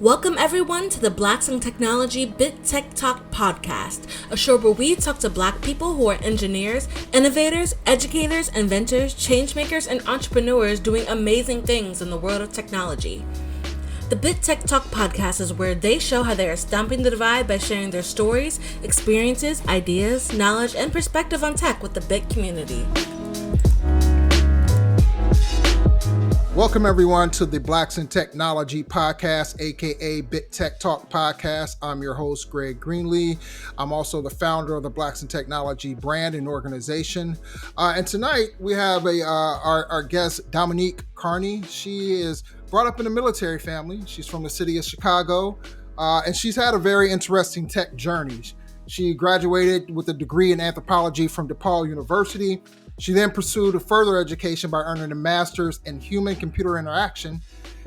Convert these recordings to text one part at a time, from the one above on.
Welcome everyone to the Blacks in Technology Bit Tech Talk podcast, a show where we talk to Black people who are engineers, innovators, educators, inventors, changemakers, and entrepreneurs doing amazing things in the world of technology. The Bit Tech Talk podcast is where they show how they are stomping the divide by sharing their stories, experiences, ideas, knowledge, and perspective on tech with the Bit community. Welcome everyone to the Blacks in Technology podcast, aka Bit Tech Talk podcast. I'm your host, Greg Greenlee. I'm also the founder of the Blacks in Technology brand and organization. And tonight we have our guest, Dominique Carney. She is brought up in a military family. She's from the city of Chicago, and she's had a very interesting tech journey. She graduated with a degree in anthropology from DePaul University. She then pursued a further education by earning a master's in human-computer interaction.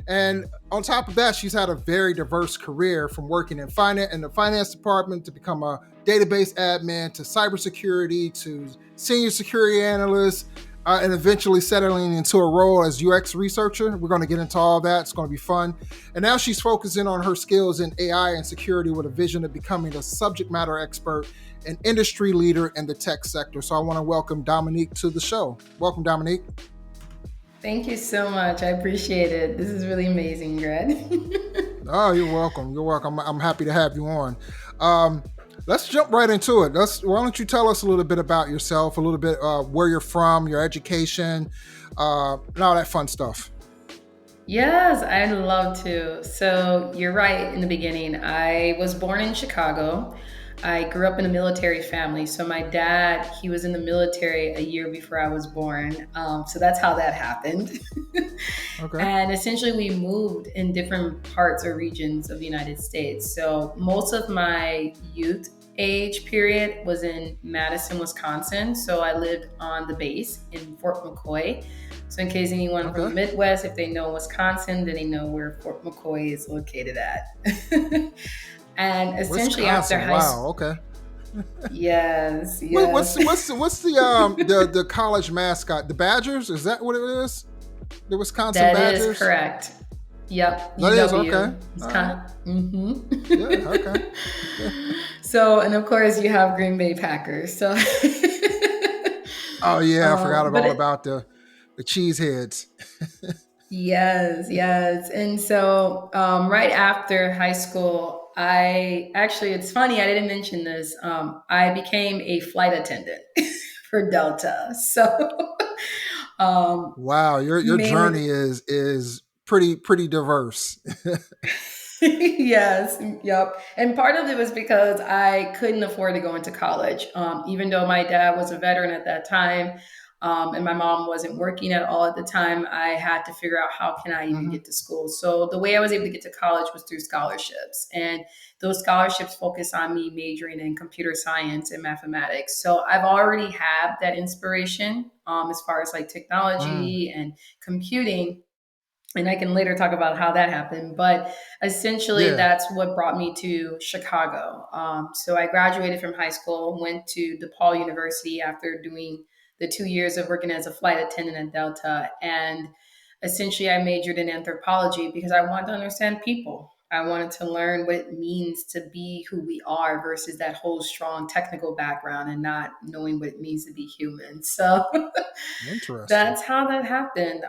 And on top of that, she's had a very diverse career, from working in the finance department to become a database admin to cybersecurity to senior security analyst, and eventually settling into a role as UX researcher. We're going to get into all that. It's going to be fun. And now she's focusing on her skills in AI and security with a vision of becoming a subject matter expert and industry leader in the tech sector. So I want to welcome Dominique to the show. Welcome, Dominique. Thank you so much. I appreciate it. This is really amazing, Greg. Oh, you're welcome. You're welcome. I'm happy to have you on. Let's jump right into it. Why don't you tell us a little bit about yourself, a little bit where you're from, your education, and all that fun stuff. Yes, I'd love to. So you're right in the beginning. I was born in Chicago. I grew up in a military family. So my dad, he was in the military a year before I was born. So that's how that happened. Okay. And essentially we moved in different parts or regions of the United States. So most of my youth age period was in Madison, Wisconsin. So I lived on the base in Fort McCoy. So in case anyone from the Midwest, if they know Wisconsin, then they know where Fort McCoy is located at. And essentially Wisconsin, after high school. Wow, okay. Yes. Wait, what's the college mascot? The Badgers? Is that what it is? The Wisconsin Badgers? That is correct. Yep. That is okay. Mm-hmm. Yeah, okay. So, and of course you have Green Bay Packers. So. Oh yeah, I forgot all about the cheeseheads. Yes. And so right after high school, it's funny, I didn't mention this. I became a flight attendant for Delta. So wow, your journey is pretty diverse. Yes, yep. And part of it was because I couldn't afford to go into college, even though my dad was a veteran at that time. And my mom wasn't working at all at the time. I had to figure out how can I even get to school. So the way I was able to get to college was through scholarships. And those scholarships focus on me majoring in computer science and mathematics. So I've already had that inspiration as far as like technology and computing. And I can later talk about how that happened. But essentially, that's what brought me to Chicago. So I graduated from high school, went to DePaul University after doing the 2 years of working as a flight attendant at Delta. And essentially, I majored in anthropology because I wanted to understand people. I wanted to learn what it means to be who we are versus that whole strong technical background and not knowing what it means to be human. So that's how that happened.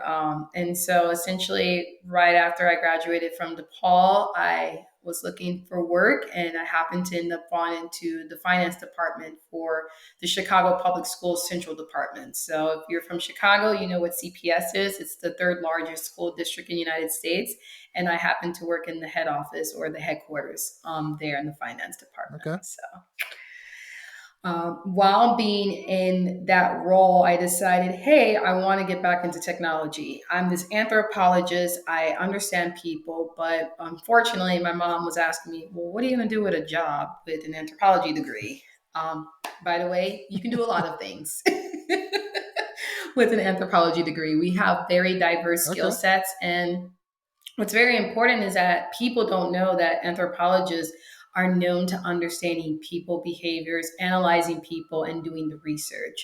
And so essentially, right after I graduated from DePaul, I was looking for work and I happened to end up falling into the finance department for the Chicago Public Schools Central Department. So if you're from Chicago, you know what CPS is. It's the third largest school district in the United States. And I happened to work in the head office or the headquarters there in the finance department. Okay. So while being in that role, I decided, hey, I want to get back into technology. I'm this anthropologist. I understand people, but unfortunately, my mom was asking me, well, what are you going to do with a job with an anthropology degree? By the way, you can do a lot of things with an anthropology degree. We have very diverse skill sets. And what's very important is that people don't know that anthropologists are known to understanding people behaviors, analyzing people, and doing the research.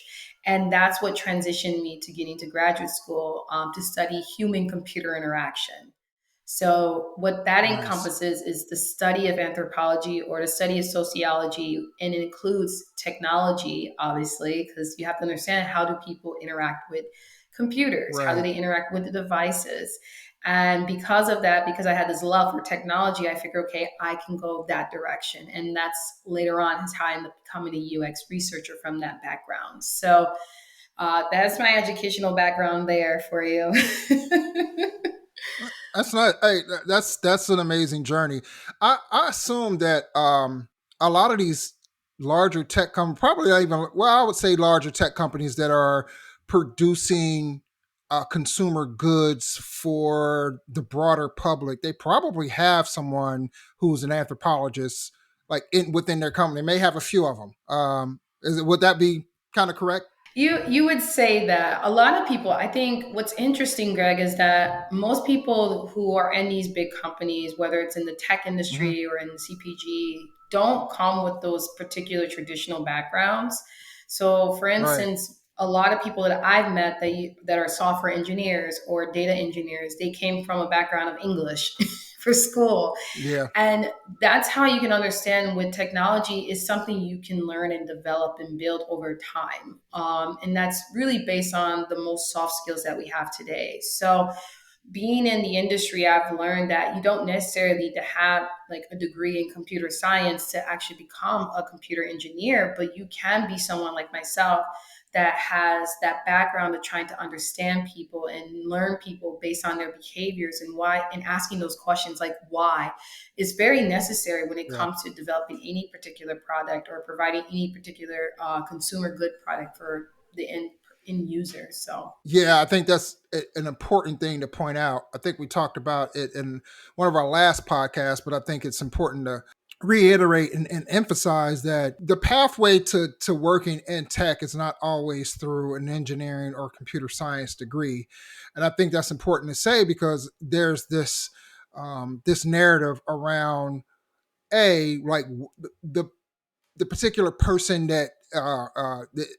And that's what transitioned me to getting to graduate school to study human-computer interaction. So, what that Nice. encompasses is the study of anthropology or the study of sociology, and it includes technology, obviously, because you have to understand how do people interact with computers, how do Right. they interact with the devices. And because of that, because I had this love for technology, I figured, okay, I can go that direction. And that's later on is how I ended up becoming a UX researcher from that background. So that's my educational background there for you. That's not. Hey, that's an amazing journey. I assume that a lot of these larger tech companies, probably not even, well, I would say larger tech companies that are producing consumer goods for the broader public, they probably have someone who's an anthropologist, like within their company. They may have a few of them. Would that be kind of correct? You would say that a lot of people, I think what's interesting, Greg, is that most people who are in these big companies, whether it's in the tech Hmm. industry or in CPG, don't come with those particular traditional backgrounds. So, for Right. instance, a lot of people that I've met that are software engineers or data engineers, they came from a background of English for school. Yeah. And that's how you can understand with technology is something you can learn and develop and build over time. And that's really based on the most soft skills that we have today. So being in the industry, I've learned that you don't necessarily need to have like a degree in computer science to actually become a computer engineer, but you can be someone like myself that has that background of trying to understand people and learn people based on their behaviors and why, and asking those questions like why is very necessary when it Yeah. comes to developing any particular product or providing any particular consumer good product for the end user. So Yeah, I think that's an important thing to point out. I think we talked about it in one of our last podcasts, but I think it's important to reiterate and emphasize that the pathway to working in tech is not always through an engineering or computer science degree. And I think that's important to say because there's this narrative around like the particular person that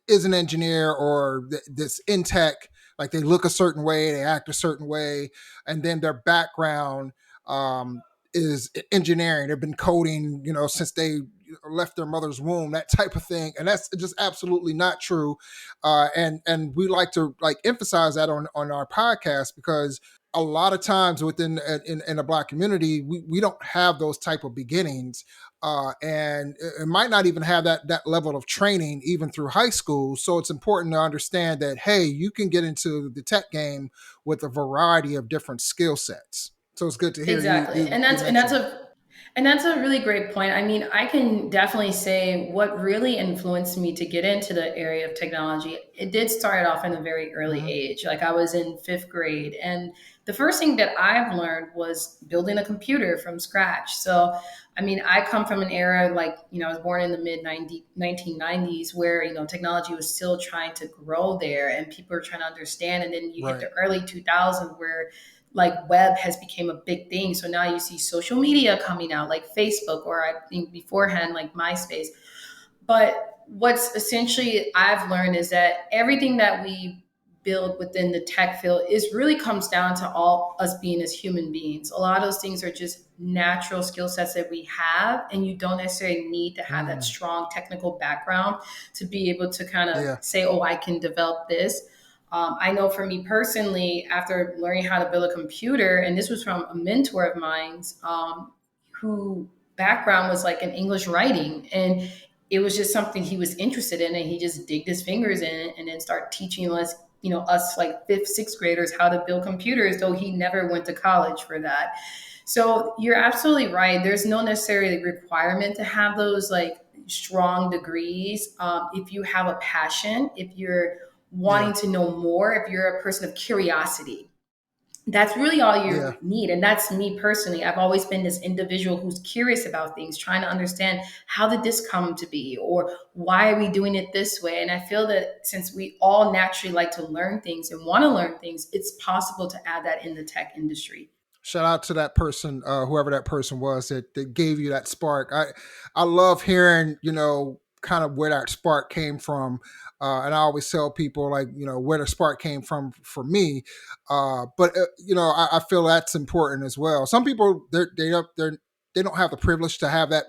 is an engineer or that's in tech, like they look a certain way, they act a certain way, and then their background um, is engineering. They've been coding, since they left their mother's womb, that type of thing, and that's just absolutely not true. And we like to like emphasize that on our podcast because a lot of times within in the Black community, we don't have those type of beginnings, and it might not even have that level of training even through high school. So it's important to understand that hey, you can get into the tech game with a variety of different skill sets. So it's good to hear you exactly. you And you mentioned that. that's a really great point. I mean, I can definitely say what really influenced me to get into the area of technology. It did start off in a very early Hmm. age. Like I was in 5th grade and the first thing that I've learned was building a computer from scratch. So, I mean, I come from an era like, I was born in the mid 1990s where, technology was still trying to grow there and people were trying to understand. And then you hit Right. the early 2000s where like web has become a big thing. So now you see social media coming out like Facebook or I think beforehand like MySpace. But what's essentially I've learned is that everything that we build within the tech field is really comes down to all us being as human beings. A lot of those things are just natural skill sets that we have, and you don't necessarily need to have that Mm. strong technical background to be able to kind of Yeah. say, oh, I can develop this. I know for me personally, after learning how to build a computer, and this was from a mentor of mine's who background was like in English writing. And it was just something he was interested in and he just digged his fingers in it and then started teaching us us like 5th 6th graders how to build computers, though he never went to college for that. So you're absolutely right, there's no necessarily requirement to have those like strong degrees. If you have a passion, if you're Yeah. wanting to know more, if you're a person of curiosity, that's really all you Yeah. need. And that's me personally. I've always been this individual who's curious about things, trying to understand how did this come to be or why are we doing it this way. And I feel that since we all naturally like to learn things and want to learn things, it's possible to add that in the tech industry. Shout out to that person, whoever that person was that gave you that spark. I love hearing, kind of where that spark came from. And I always tell people, like, where the spark came from for me. But I feel that's important as well. Some people they don't have the privilege to have that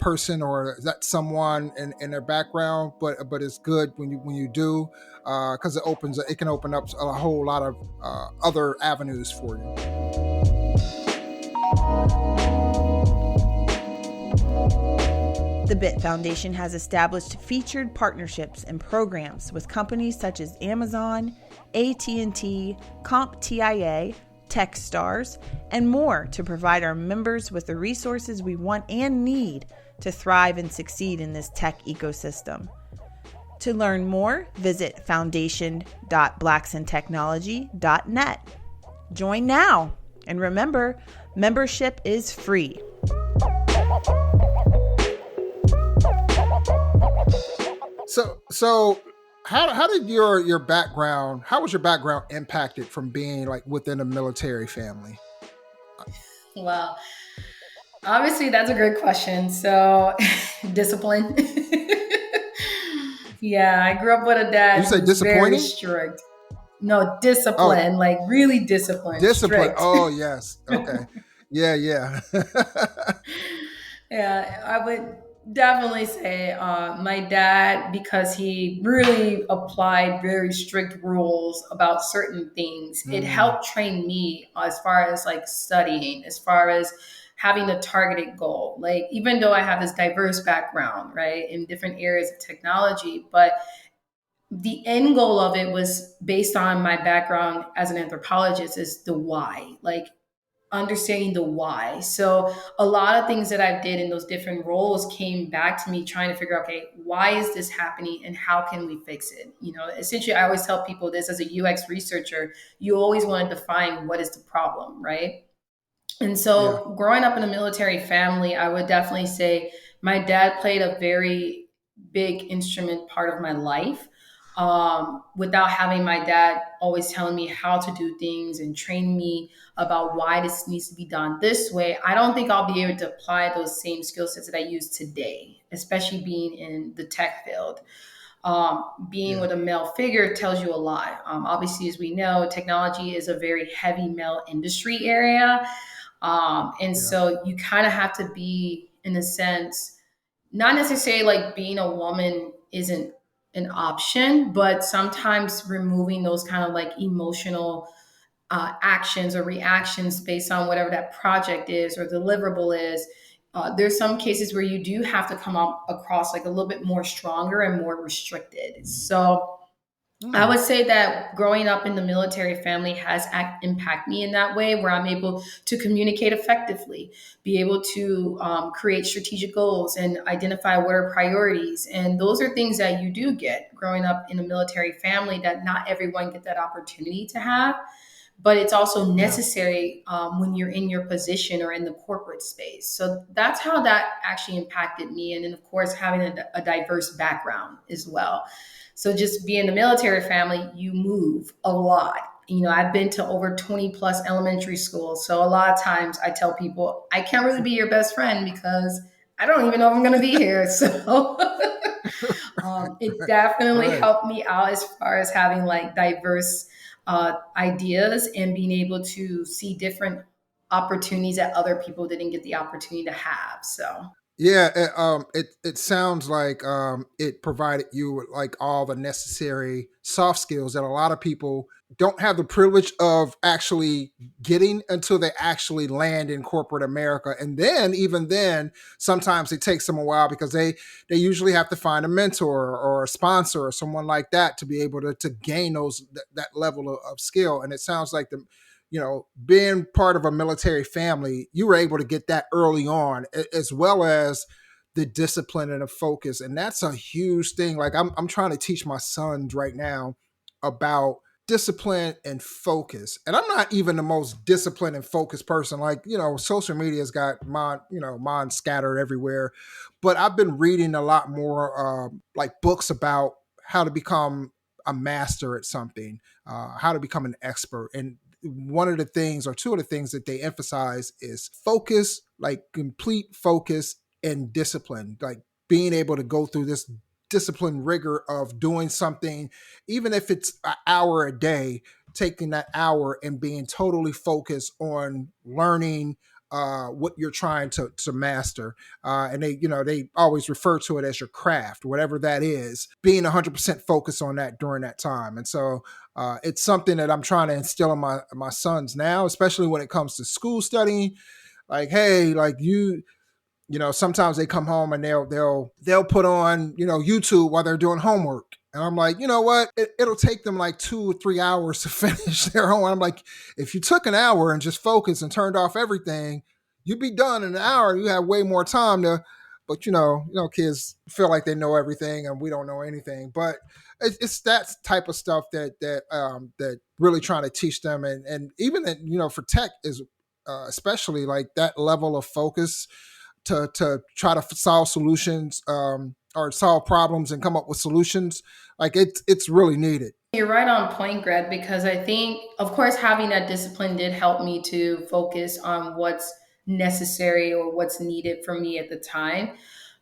person or that someone in their background, but it's good when you do, because it can open up a whole lot of other avenues for you. The BIT Foundation has established featured partnerships and programs with companies such as Amazon, AT&T, CompTIA, Techstars, and more to provide our members with the resources we want and need to thrive and succeed in this tech ecosystem. To learn more, visit foundation.blacksandtechnology.net. Join now, and remember, membership is free. So how did your background, how was your background impacted from being like within a military family? Well, obviously that's a great question. So discipline. Yeah, I grew up with a dad You say who was very disappointing? strict. No, discipline, like really disciplined, Discipline. strict. Oh, yes. Okay. Yeah. Yeah, I would definitely say my dad, because he really applied very strict rules about certain things, it helped train me as far as like studying, as far as having a targeted goal. Like, even though I have this diverse background, right, in different areas of technology, but the end goal of it was based on my background as an anthropologist is the why, like understanding the why. So a lot of things that I did in those different roles came back to me trying to figure out, okay, why is this happening and how can we fix it? Essentially, I always tell people this: as a UX researcher, you always want to define what is the problem, right? And Yeah. so growing up in a military family, I would definitely say my dad played a very big instrument part of my life. Without having my dad always telling me how to do things and train me about why this needs to be done this way, I don't think I'll be able to apply those same skill sets that I use today, especially being in the tech field. Being with a male figure tells you a lot. Obviously, as we know, technology is a very heavy male industry area. And Yeah. so you kind of have to be, in a sense, not necessarily like being a woman isn't an option, but sometimes removing those kind of like emotional actions or reactions based on whatever that project is or deliverable is. There's some cases where you do have to come up across like a little bit more stronger and more restricted. So I would say that growing up in the military family has impacted me in that way, where I'm able to communicate effectively, be able to create strategic goals and identify what are priorities. And those are things that you do get growing up in a military family that not everyone get that opportunity to have. But it's also necessary when you're in your position or in the corporate space. So that's how that actually impacted me. And then, of course, having a diverse background as well. So just being a military family, you move a lot. I've been to over 20 plus elementary schools. So a lot of times I tell people, I can't really be your best friend because I don't even know if I'm going to be here. So it definitely helped me out as far as having like diverse ideas and being able to see different opportunities that other people didn't get the opportunity to have. So Yeah, it sounds like it provided you with like all the necessary soft skills that a lot of people don't have the privilege of actually getting until they actually land in corporate America. And then, even then, sometimes it takes them a while because they usually have to find a mentor or a sponsor or someone like that to be able to gain that level of skill. And it sounds like being part of a military family, you were able to get that early on, as well as the discipline and the focus. And that's a huge thing. Like I'm trying to teach my sons right now about discipline and focus. And I'm not even the most disciplined and focused person. Like, social media's got mine scattered everywhere. But I've been reading a lot more like books about how to become a master at something, how to become an expert. And one of the things or two of the things that they emphasize is focus, like complete focus, and discipline, like being able to go through this disciplined rigor of doing something, even if it's an hour a day, taking that hour and being totally focused on learning what you're trying to master. And they always refer to it as your craft, whatever that is, being 100% focused on that during that time. And so it's something that I'm trying to instill in my sons now, especially when it comes to school studying. Like, hey, like sometimes they come home and they'll put on, YouTube while they're doing homework. And I'm like, you know what? It'll take them like 2 or 3 hours to finish their homework. I'm like, if you took an hour and just focused and turned off everything, you'd be done in an hour. You have way more time to, but kids feel like they know everything and we don't know anything. But it's that type of stuff that really trying to teach them, and even for tech is especially like that level of focus to try to solve solutions or solve problems and come up with solutions. Like it's really needed. You're right on point, Greg, because I think, of course, having that discipline did help me to focus on what's necessary or what's needed for me at the time.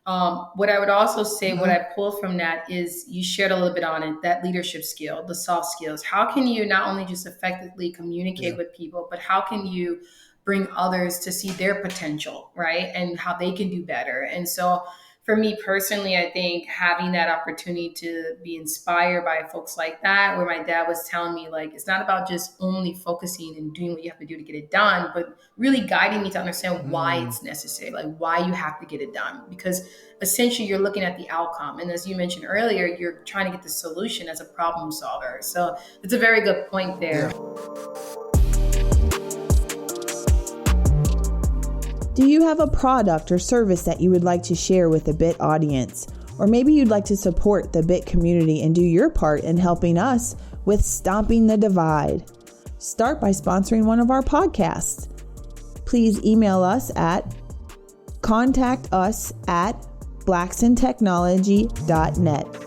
What I would also say, what I pulled from that is you shared a little bit on it, that leadership skill, the soft skills. How can you not only just effectively communicate with people, but how can you bring others to see their potential, right? And how they can do better. And so for me personally, I think having that opportunity to be inspired by folks like that, where my dad was telling me, like, it's not about just only focusing and doing what you have to do to get it done, but really guiding me to understand why it's necessary, like why you have to get it done. Because essentially you're looking at the outcome. And as you mentioned earlier, you're trying to get the solution as a problem solver. So it's a very good point there. Do you have a product or service that you would like to share with the BIT audience? Or maybe you'd like to support the BIT community and do your part in helping us with stomping the divide? Start by sponsoring one of our podcasts. Please email us at contactus@blacksandtechnology.net.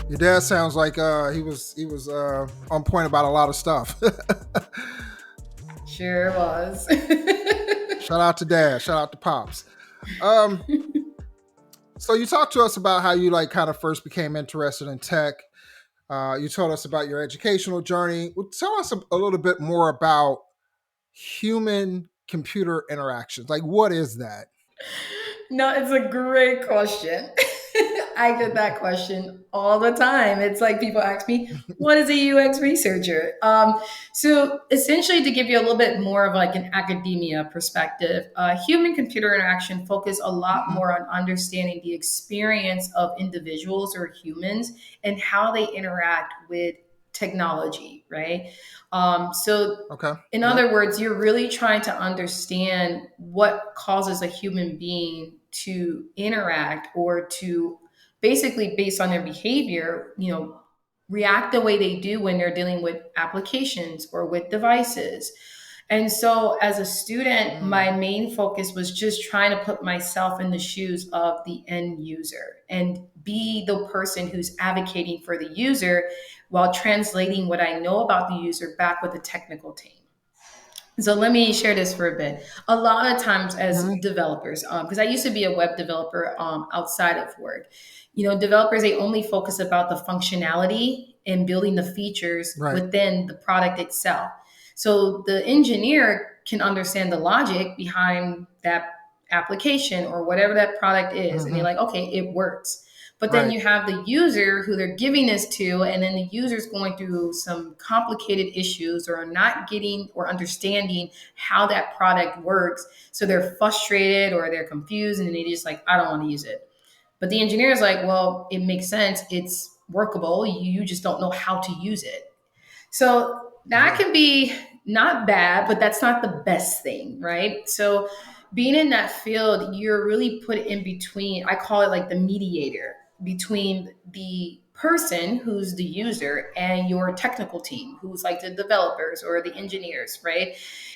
Your dad sounds like he was on point about a lot of stuff. Sure was. Shout out to Dad. Shout out to Pops. So you talked to us about how you kind of first became interested in tech. You told us about your educational journey. Well, tell us a little bit more about human computer interactions. Like, what is that? No, it's a great question. I get that question all the time. It's like people ask me, what is a UX researcher? So essentially, to give you a little bit more of like an academia perspective, human computer interaction focus a lot more on understanding the experience of individuals or humans and how they interact with technology, right? In other words, you're really trying to understand what causes a human being to interact or to basically based on their behavior, react the way they do when they're dealing with applications or with devices. And so as a student, my main focus was just trying to put myself in the shoes of the end user and be the person who's advocating for the user while translating what I know about the user back with the technical team. So let me share this for a bit. A lot of times as developers, because I used to be a web developer outside of work, developers, they only focus about the functionality and building the features within the product itself. So the engineer can understand the logic behind that application or whatever that product is. And they're like, okay, it works. But then you have the user who they're giving this to, and then the user's going through some complicated issues or not getting or understanding how that product works. So they're frustrated or they're confused and they just like, I don't want to use it. But the engineer is like, well, it makes sense. It's workable. You just don't know how to use it. So that can be not bad, but that's not the best thing, right? So being in that field, you're really put in between, I call it like the mediator between the person who's the user and your technical team, who's like the developers or the engineers, right?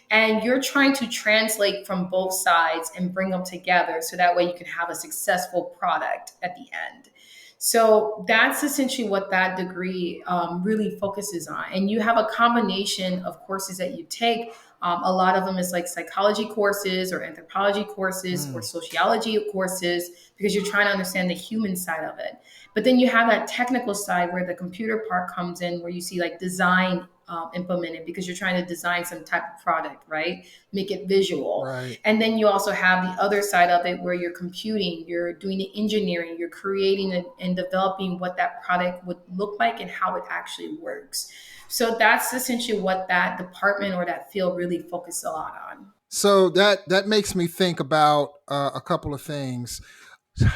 And you're trying to translate from both sides and bring them together so that way you can have a successful product at the end. So that's essentially what that degree really focuses on. And you have a combination of courses that you take A lot of them is like psychology courses or anthropology courses or sociology courses, because you're trying to understand the human side of it. But then you have that technical side where the computer part comes in, where you see like design implemented, because you're trying to design some type of product, right? Make it visual. Right. And then you also have the other side of it where you're computing, you're doing the engineering, you're creating and developing what that product would look like and how it actually works. So that's essentially what that department or that field really focused a lot on. So that makes me think about a couple of things.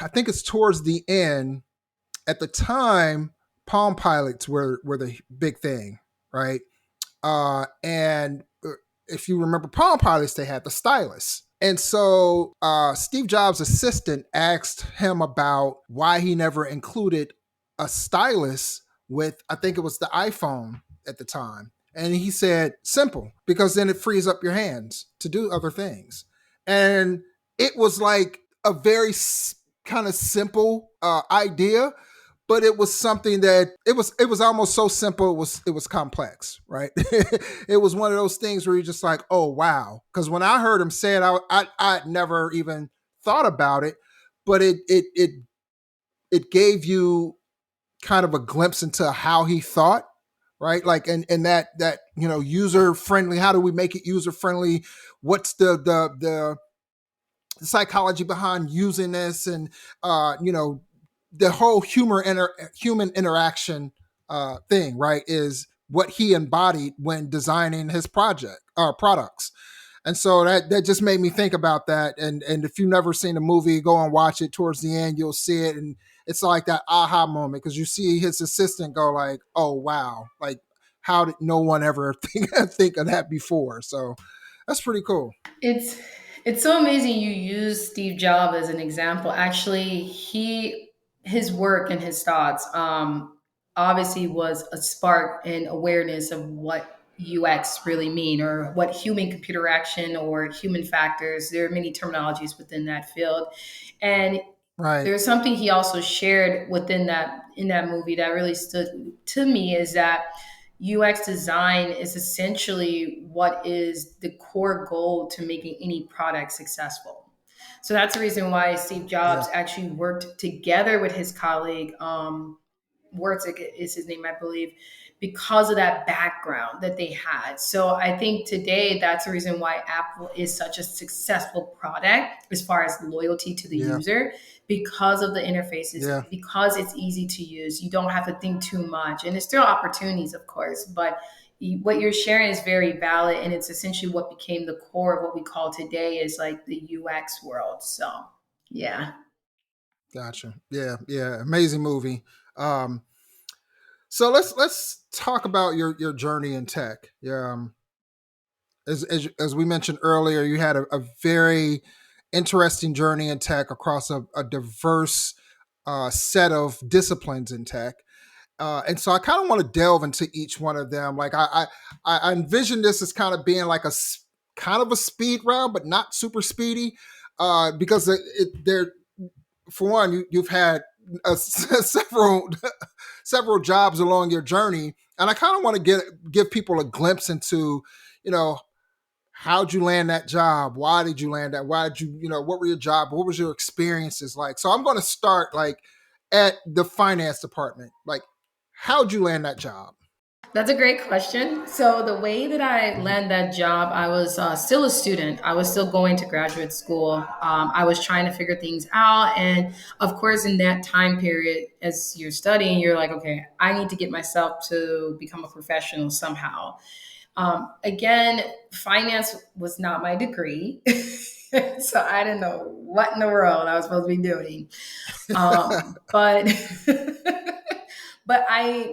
I think it's towards the end. At the time, Palm Pilots were the big thing, right? And if you remember Palm Pilots, they had the stylus. And so Steve Jobs' assistant asked him about why he never included a stylus with, I think it was the iPhone at the time. And he said, simple, because then it frees up your hands to do other things. And it was like a very kind of simple idea, but it was something that it was almost so simple it was complex, right? It was one of those things where you're just like, oh wow, because when I heard him say it, I'd never even thought about it, but it gave you kind of a glimpse into how he thought, right? Like, and that user friendly. How do we make it user friendly? What's the psychology behind using this, and the whole human interaction thing, right, is what he embodied when designing his products. And so that just made me think about that. And if you've never seen the movie, go and watch it. Towards the end, you'll see it, and it's like that aha moment, because you see his assistant go like, "Oh wow, like how did no one ever think of that before?" So that's pretty cool. It's so amazing you use Steve Jobs as an example. Actually, his work and his thoughts obviously was a spark and awareness of what UX really mean, or what human computer action or human factors. There are many terminologies within that field. And Right. there's something he also shared within that in that movie that really stood to me, is that UX design is essentially what is the core goal to making any product successful. So that's the reason why Steve Yeah. Jobs actually worked together with his colleague, Wertzik is his name, I believe, because of that background that they had. So I think today that's the reason why Apple is such a successful product as far as loyalty to the Yeah. user, because of the interfaces, Yeah. because it's easy to use. You don't have to think too much. And there's still opportunities, of course, but what you're sharing is very valid. And it's essentially what became the core of what we call today is like the UX world. So, yeah. Gotcha. Yeah. Yeah. Amazing movie. Um, so let's talk about your journey in tech. Yeah. As we mentioned earlier, you had a very interesting journey in tech across a diverse set of disciplines in tech. And so I kind of want to delve into each one of them. Like I envision this as kind of being like kind of a speed round, but not super speedy, because they're, for one, you've had several jobs along your journey, and I kind of want to give people a glimpse into, you know, how'd you land that job? Why did you land that? Why did what were your job? What was your experiences like? So I'm going to start like at the finance department. Like, how'd you land that job? That's a great question. So the way that I Mhm. landed that job, I was still a student. I was still going to graduate school. I was trying to figure things out, and of course, in that time period, as you're studying, you're like, okay, I need to get myself to become a professional somehow. Again, finance was not my degree, so I didn't know what in the world I was supposed to be doing. But but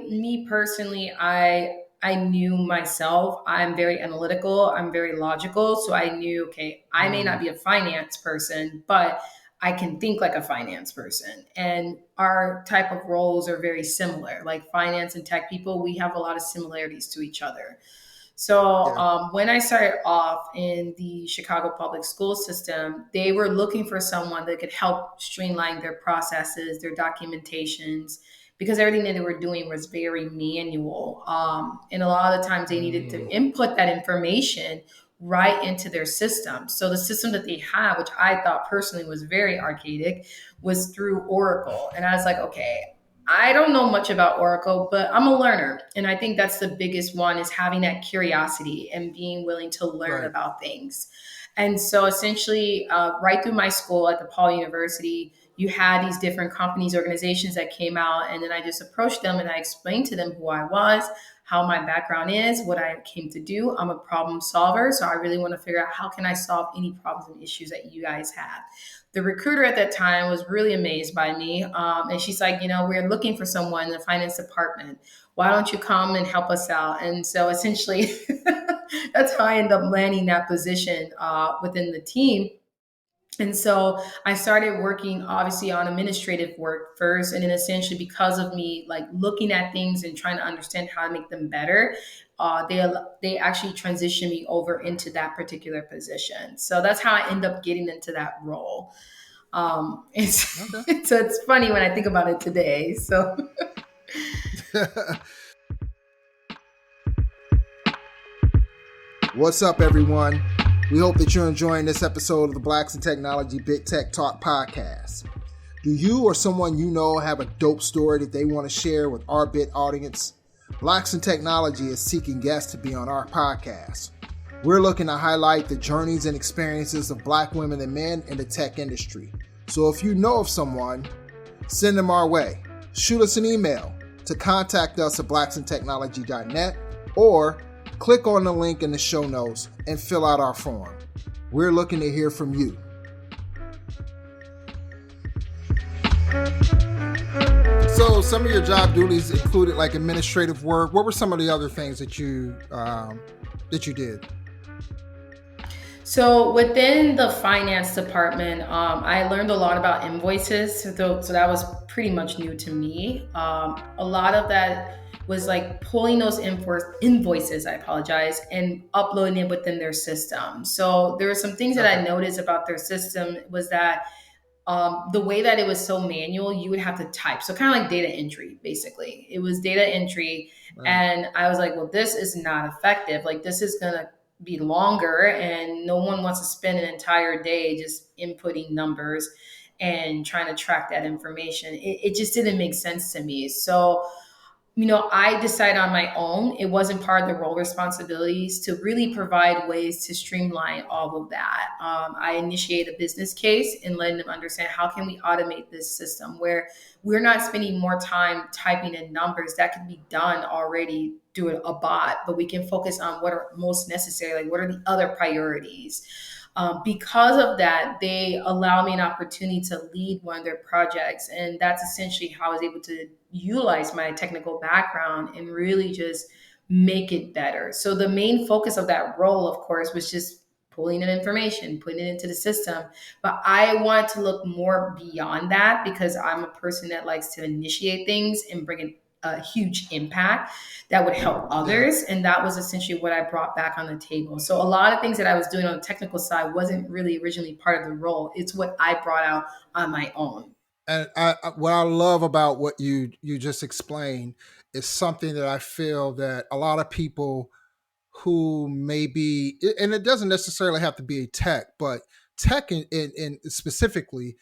me personally, I knew myself. I'm very analytical. I'm very logical. So I knew, okay, I may not Mm, be a finance person, but I can think like a finance person. And our type of roles are very similar. Like finance and tech people, we have a lot of similarities to each other. So yeah. when I started off in the Chicago public school system, they were looking for someone that could help streamline their processes, their documentations, because everything that they were doing was very manual. And a lot of times they needed to Mm, input that information right into their system. So the system that they had, which I thought personally was very archaic, was through Oracle. And I was like, okay, I don't know much about Oracle, but I'm a learner. And I think that's the biggest one, is having that curiosity and being willing to learn Right. about things. And so essentially, right through my school at DePaul University, you had these different companies, organizations that came out. And then I just approached them and I explained to them who I was, how my background is, what I came to do. I'm a problem solver. So I really want to figure out, how can I solve any problems and issues that you guys have? The recruiter at that time was really amazed by me. And she's like, we're looking for someone in the finance department. Why don't you come and help us out? And so essentially, that's how I ended up landing that position within the team. And so I started working obviously on administrative work first. And then essentially, because of me like looking at things and trying to understand how to make them better, they actually transitioned me over into that particular position. So that's how I end up getting into that role. It's Okay. so it's funny when I think about it today. So What's up, everyone? We hope that you're enjoying this episode of the Blacks in Technology Big Tech Talk podcast. Do you or someone you know have a dope story that they want to share with our BIT audience? Blacks in Technology is seeking guests to be on our podcast. We're looking to highlight the journeys and experiences of Black women and men in the tech industry. So if you know of someone, send them our way. Shoot us an email to contact us at blacksintechnology.net or click on the link in the show notes and fill out our form. We're looking to hear from you. So some of your job duties included like administrative work. What were some of the other things that you did? So within the finance department, I learned a lot about invoices. So that was pretty much new to me. A lot of that was like pulling those invoices, and uploading it within their system. So there were some things that I noticed about their system was that the way that it was so manual, you would have to type. So kind of like data entry, basically. It was data entry. Right. And I was like, well, this is not effective. Like this is going to be longer and no one wants to spend an entire day just inputting numbers and trying to track that information. It just didn't make sense to me. So I decided on my own. It wasn't part of the role responsibilities to really provide ways to streamline all of that. I initiated a business case and letting them understand how can we automate this system where we're not spending more time typing in numbers that could be done already through a bot, but we can focus on what are most necessary, like what are the other priorities. Because of that, they allow me an opportunity to lead one of their projects. And that's essentially how I was able to utilize my technical background and really just make it better. So the main focus of that role, of course, was just pulling in information, putting it into the system. But I wanted to look more beyond that because I'm a person that likes to initiate things and bring a huge impact that would help others. And that was essentially what I brought back on the table. So a lot of things that I was doing on the technical side wasn't really originally part of the role. It's what I brought out on my own. And what I love about what you just explained is something that I feel that a lot of people who may be, and it doesn't necessarily have to be a tech, but tech in specifically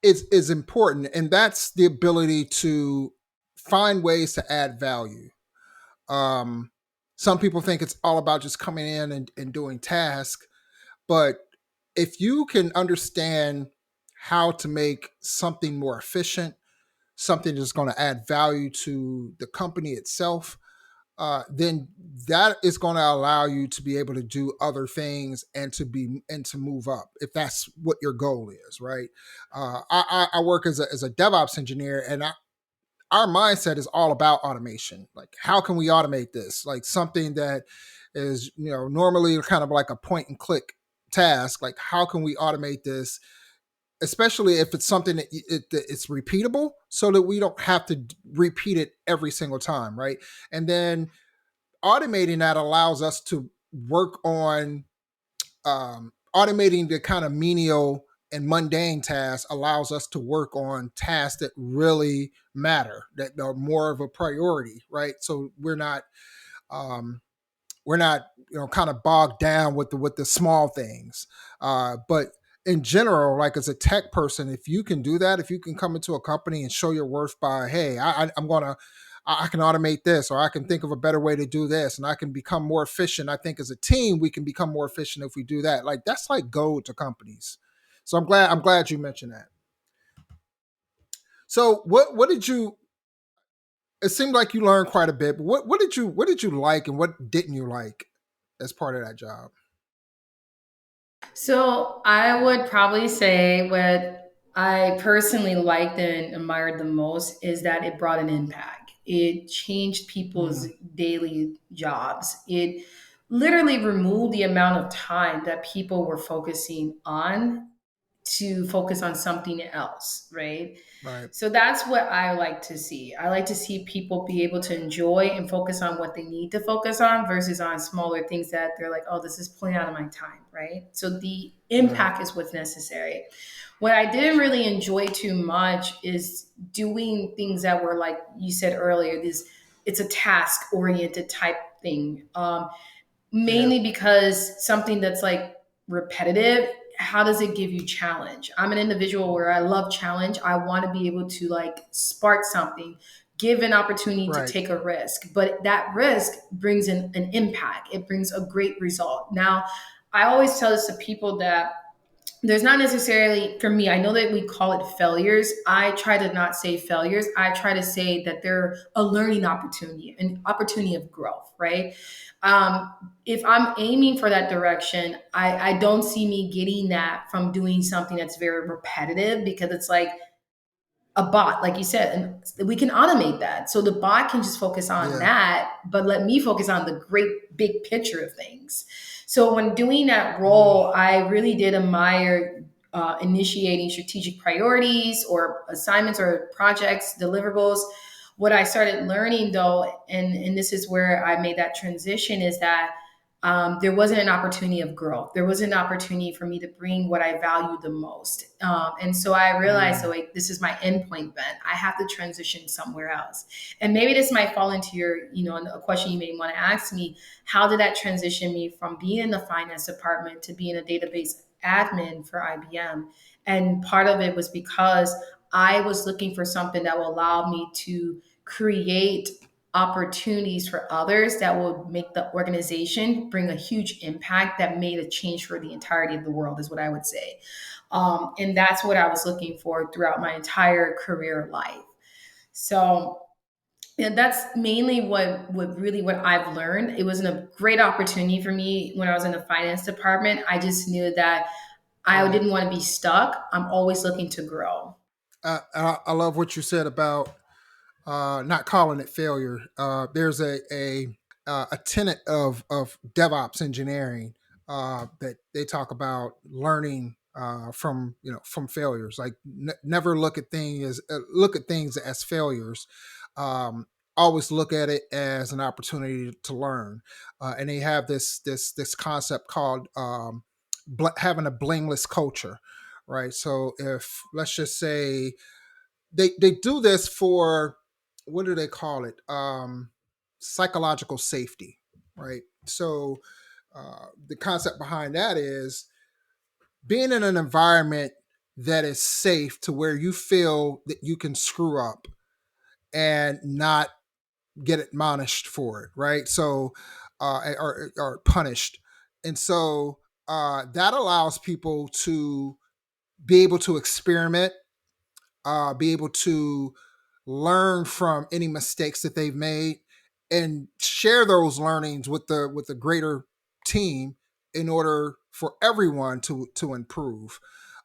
is important, and that's the ability to find ways to add value. Some people think it's all about just coming in and doing tasks, but if you can understand how to make something more efficient, something that's going to add value to the company itself, then that is going to allow you to be able to do other things and to move up if that's what your goal is, right? I work as a DevOps engineer, and our mindset is all about automation. Like, how can we automate this? Like something that is normally kind of like a point and click task. Like, how can we automate this? Especially if it's something that it's repeatable, so that we don't have to repeat it every single time, right? And then automating that allows us to work on automating the kind of menial and mundane tasks allows us to work on tasks that really matter, that are more of a priority, right? So we're not we're not, kind of bogged down with the small things. But in general, like as a tech person, if you can do that, if you can come into a company and show your worth by, hey, I can automate this, or I can think of a better way to do this, and I can become more efficient. I think as a team, we can become more efficient if we do that. Like that's like gold to companies. So I'm glad you mentioned that. So what did you? It seemed like you learned quite a bit. But what did you like and what didn't you like as part of that job? So I would probably say what I personally liked and admired the most is that it brought an impact. It changed people's Mm, daily jobs. It literally removed the amount of time that people were focusing on to focus on something else, right? right. So that's what I like to see. I like to see people be able to enjoy and focus on what they need to focus on versus on smaller things that they're like, oh, this is pulling out of my time, right? So the Right. impact is what's necessary. What I didn't really enjoy too much is doing things that were like you said earlier, this it's a task oriented type thing. Yeah. Mainly because something that's like repetitive, how does it give you challenge? I'm an individual where I love challenge. I want to be able to like spark something, give an opportunity to Right. take a risk, but that risk brings in an impact. It brings a great result. Now, I always tell this to people that there's not necessarily, for me, I know that we call it failures. I try to not say failures. I try to say that they're a learning opportunity, an opportunity of growth, right? um, if I'm aiming for that direction, I don't see me getting that from doing something that's very repetitive, because it's like a bot, like you said, and we can automate that. So the bot can just focus on Yeah. that, but let me focus on the great big picture of things. So when doing that Mm, role, I really did admire initiating strategic priorities or assignments or projects, deliverables. What I started learning though, and this is where I made that transition, is that there wasn't an opportunity of growth. There was an opportunity for me to bring what I value the most. And so I realized, so mm, like, this is my endpoint then. I have to transition somewhere else. And maybe this might fall into your, a question you may want to ask me. How did that transition me from being in the finance department to being a database admin for IBM? And part of it was because I was looking for something that will allow me to create opportunities for others that will make the organization bring a huge impact that made a change for the entirety of the world, is what I would say. And that's what I was looking for throughout my entire career life. So yeah, that's mainly what I've learned. It wasn't a great opportunity for me when I was in the finance department. I just knew that I right. didn't want to be stuck. I'm always looking to grow. I love what you said about not calling it failure. There's a tenet of DevOps engineering that they talk about learning from failures. Like never look at things as failures. Um, Always look at it as an opportunity to learn. And they have this concept called having a blameless culture, right? So if let's just say they do this for, what do they call it, psychological safety, right? So the concept behind that is being in an environment that is safe to where you feel that you can screw up and not get admonished for it, right? So or punished. And so that allows people to be able to experiment, be able to learn from any mistakes that they've made, and share those learnings with the greater team in order for everyone to improve.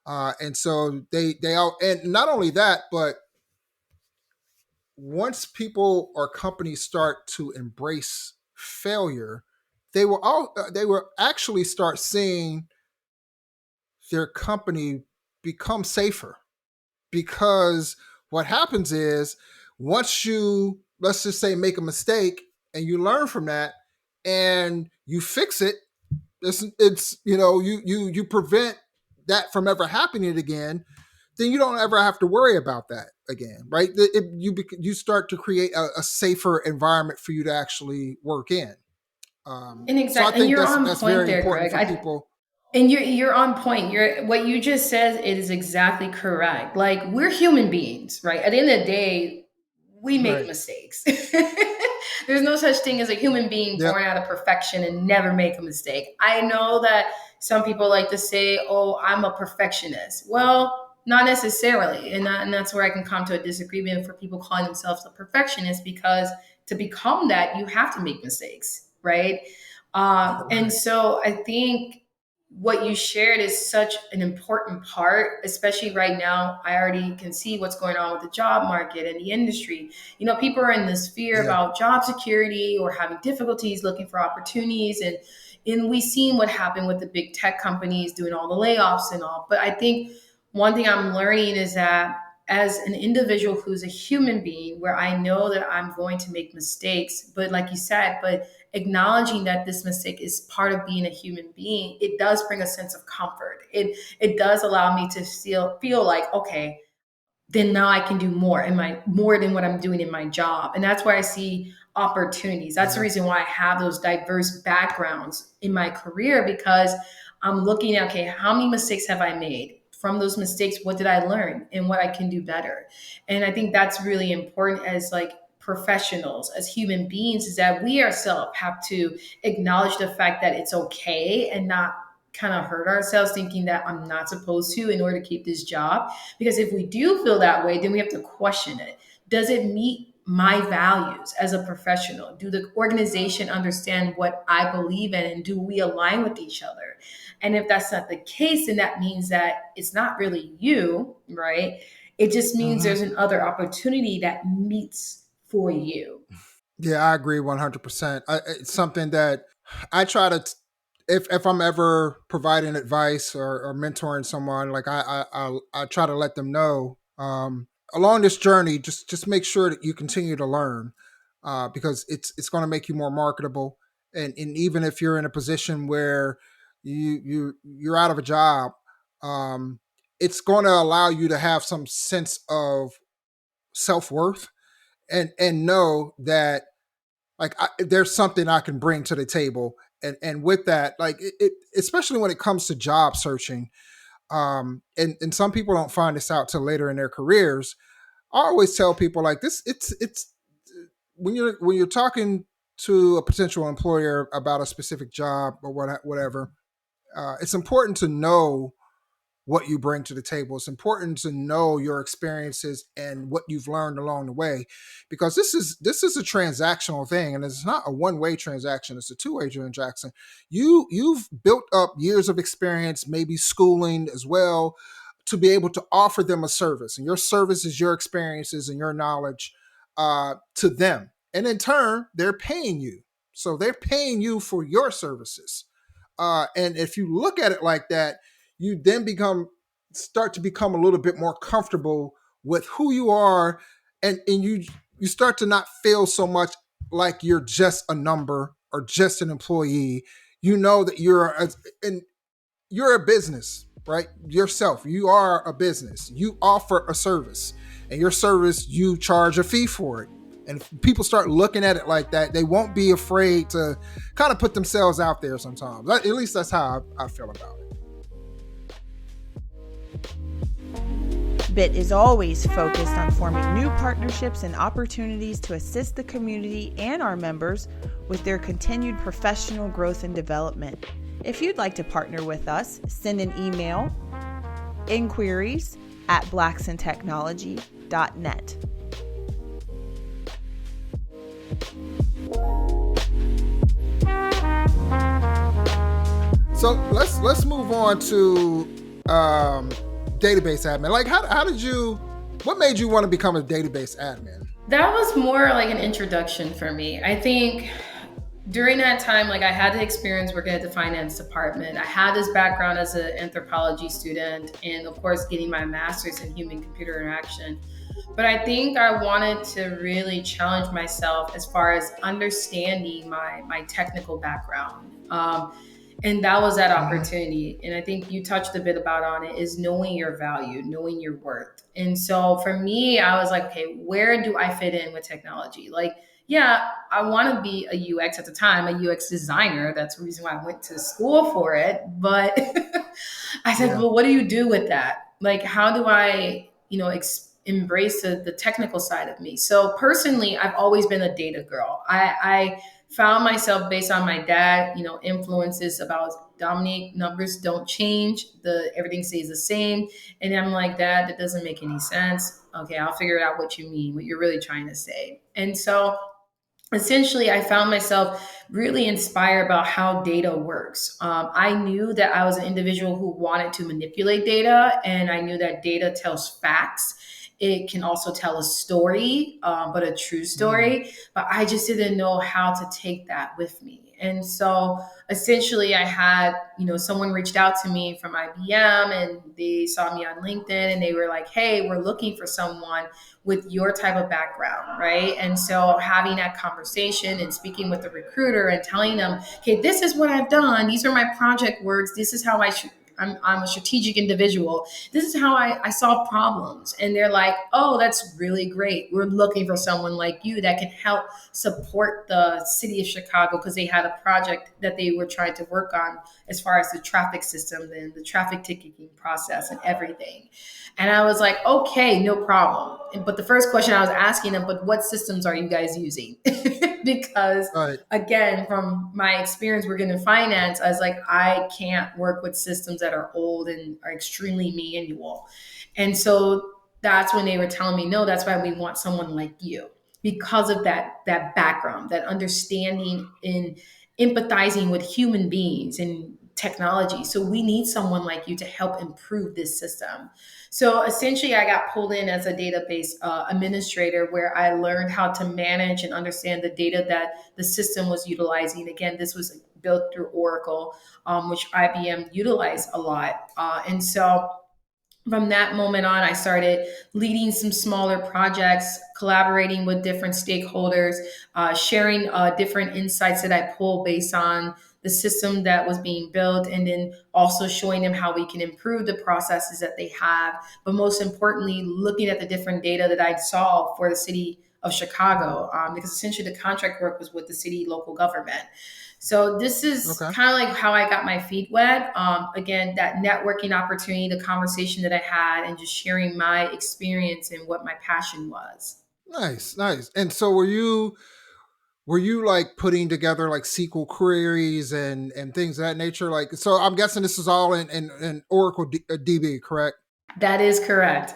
And so they all, and not only that, but once people or companies start to embrace failure, they will actually start seeing their company become safer, because what happens is once you, let's just say, make a mistake and you learn from that and you fix it, it's you prevent that from ever happening again, then you don't ever have to worry about that again, right? You start to create a safer environment for you to actually work in. So I And think you're on that's point very there, important Greg. for people. And you're on point. What you just said, it is exactly correct. Like, we're human beings, right? At the end of the day, we make Right. mistakes. There's no such thing as a human being Yep. born out of perfection and never make a mistake. I know that some people like to say, "Oh, I'm a perfectionist." Well, not necessarily, and that's where I can come to a disagreement for people calling themselves a perfectionist, because to become that, you have to make mistakes, right? And Right. so I think what you shared is such an important part, especially right now. I already can see what's going on with the job market and the industry. People are in this fear Yeah. about job security or having difficulties looking for opportunities. And we've seen what happened with the big tech companies doing all the layoffs and all. But I think one thing I'm learning is that as an individual who's a human being, where I know that I'm going to make mistakes, but like you said, but acknowledging that this mistake is part of being a human being, it does bring a sense of comfort. It does allow me to feel like, okay, then now I can do more than what I'm doing in my job. And that's where I see opportunities. That's the Yeah. reason why I have those diverse backgrounds in my career, because I'm looking at, okay, how many mistakes have I made? From those mistakes, what did I learn and what I can do better? And I think that's really important as like professionals, as human beings, is that we ourselves have to acknowledge the fact that it's okay and not kind of hurt ourselves thinking that I'm not supposed to in order to keep this job. Because if we do feel that way, then we have to question it. Does it meet my values as a professional? Do the organization understand what I believe in, and do we align with each other? And if that's not the case, then that means that it's not really you, right? It just means Hmm. there's another opportunity that meets for you. Yeah, I agree 100%. It's something that I try to, if I'm ever providing advice or mentoring someone, like I try to let them know, along this journey, just make sure that you continue to learn, because it's going to make you more marketable. And even if you're in a position where you're out of a job, um, it's going to allow you to have some sense of self worth, and know that, like, there's something I can bring to the table. And with that, like, especially when it comes to job searching, and some people don't find this out till later in their careers. I always tell people, like, this, it's when you're talking to a potential employer about a specific job or whatever, it's important to know what you bring to the table. It's important to know your experiences and what you've learned along the way, because this is a transactional thing, and it's not a one-way transaction. It's a two-way transaction. You've built up years of experience, maybe schooling as well, to be able to offer them a service, and your service is your experiences and your knowledge, to them, and in turn, they're paying you. So they're paying you for your services. And if you look at it like that, you then start to become a little bit more comfortable with who you are, and you start to not feel so much like you're just a number or just an employee. You know that you're a business, right? Yourself, you are a business. You offer a service, and your service, you charge a fee for it. And if people start looking at it like that, they won't be afraid to kind of put themselves out there sometimes. At least that's how I feel about it. BIT is always focused on forming new partnerships and opportunities to assist the community and our members with their continued professional growth and development. If you'd like to partner with us, send an email, inquiries@blacksandtechnology.net. So let's move on to database admin. Like, what made you want to become a database admin? That was more like an introduction for me. I think during that time, like, I had the experience working at the finance department. I had this background as an anthropology student, and of course, getting my master's in human computer interaction. But I think I wanted to really challenge myself as far as understanding my technical background. And that was that opportunity. And I think you touched a bit about on it, is knowing your value, knowing your worth. And so for me, I was like, okay, where do I fit in with technology? Like, yeah, I want to be a UX at the time, a UX designer. That's the reason why I went to school for it. But I said, Yeah. well, what do you do with that? Like, how do I, embrace the technical side of me? So personally, I've always been a data girl. I found myself based on my dad, influences about Dominique, numbers don't change. Everything stays the same. And I'm like, Dad, that doesn't make any sense. Okay, I'll figure out what you mean, what you're really trying to say. And so essentially I found myself really inspired about how data works. I knew that I was an individual who wanted to manipulate data, and I knew that data tells facts. It can also tell a story, but a true Mm. story. But I just didn't know how to take that with me. And so essentially I had, someone reached out to me from IBM, and they saw me on LinkedIn, and they were like, hey, we're looking for someone with your type of background, right? And so having that conversation and speaking with the recruiter and telling them, okay, this is what I've done. These are my project works. This is how I'm a strategic individual. This is how I solve problems. And they're like, oh, that's really great. We're looking for someone like you that can help support the city of Chicago, because they had a project that they were trying to work on as far as the traffic system and the traffic ticketing process and everything. And I was like, okay, no problem. But the first question I was asking them, but what systems are you guys using? Because Right. again, from my experience working in finance, I was like, I can't work with systems that are old and are extremely manual. And so that's when they were telling me, no, that's why we want someone like you, because of that background, that understanding in empathizing with human beings and technology. So we need someone like you to help improve this system. So essentially, I got pulled in as a database administrator, where I learned how to manage and understand the data that the system was utilizing. Again, this was built through Oracle, which IBM utilized a lot. And so from that moment on, I started leading some smaller projects, collaborating with different stakeholders, sharing different insights that I pull based on the system that was being built, and then also showing them how we can improve the processes that they have. But most importantly, looking at the different data that I saw for the city of Chicago, because essentially the contract work was with the city local government. So this is Okay. kind of like how I got my feet wet. Again, that networking opportunity, the conversation that I had, and just sharing my experience and what my passion was. Nice, nice. And so were you like putting together like SQL queries and things of that nature? Like, so I'm guessing this is all in Oracle DB, correct? That is correct.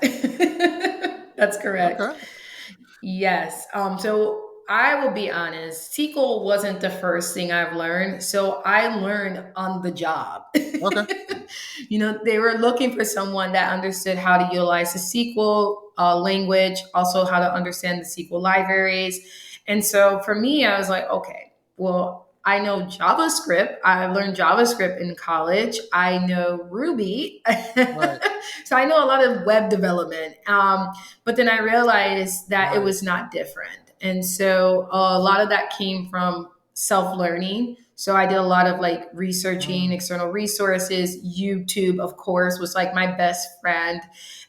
That's correct. Okay. Yes. So I will be honest, SQL wasn't the first thing I've learned. So I learned on the job. Okay. They were looking for someone that understood how to utilize the SQL language, also how to understand the SQL libraries. And so for me, I was like, okay, well, I know JavaScript. I learned JavaScript in college. I know Ruby. Right. So I know a lot of web development. But then I realized that it Right. was not different. And so a lot of that came from self learning. So I did a lot of like researching Mm. external resources. YouTube, of course, was like my best friend.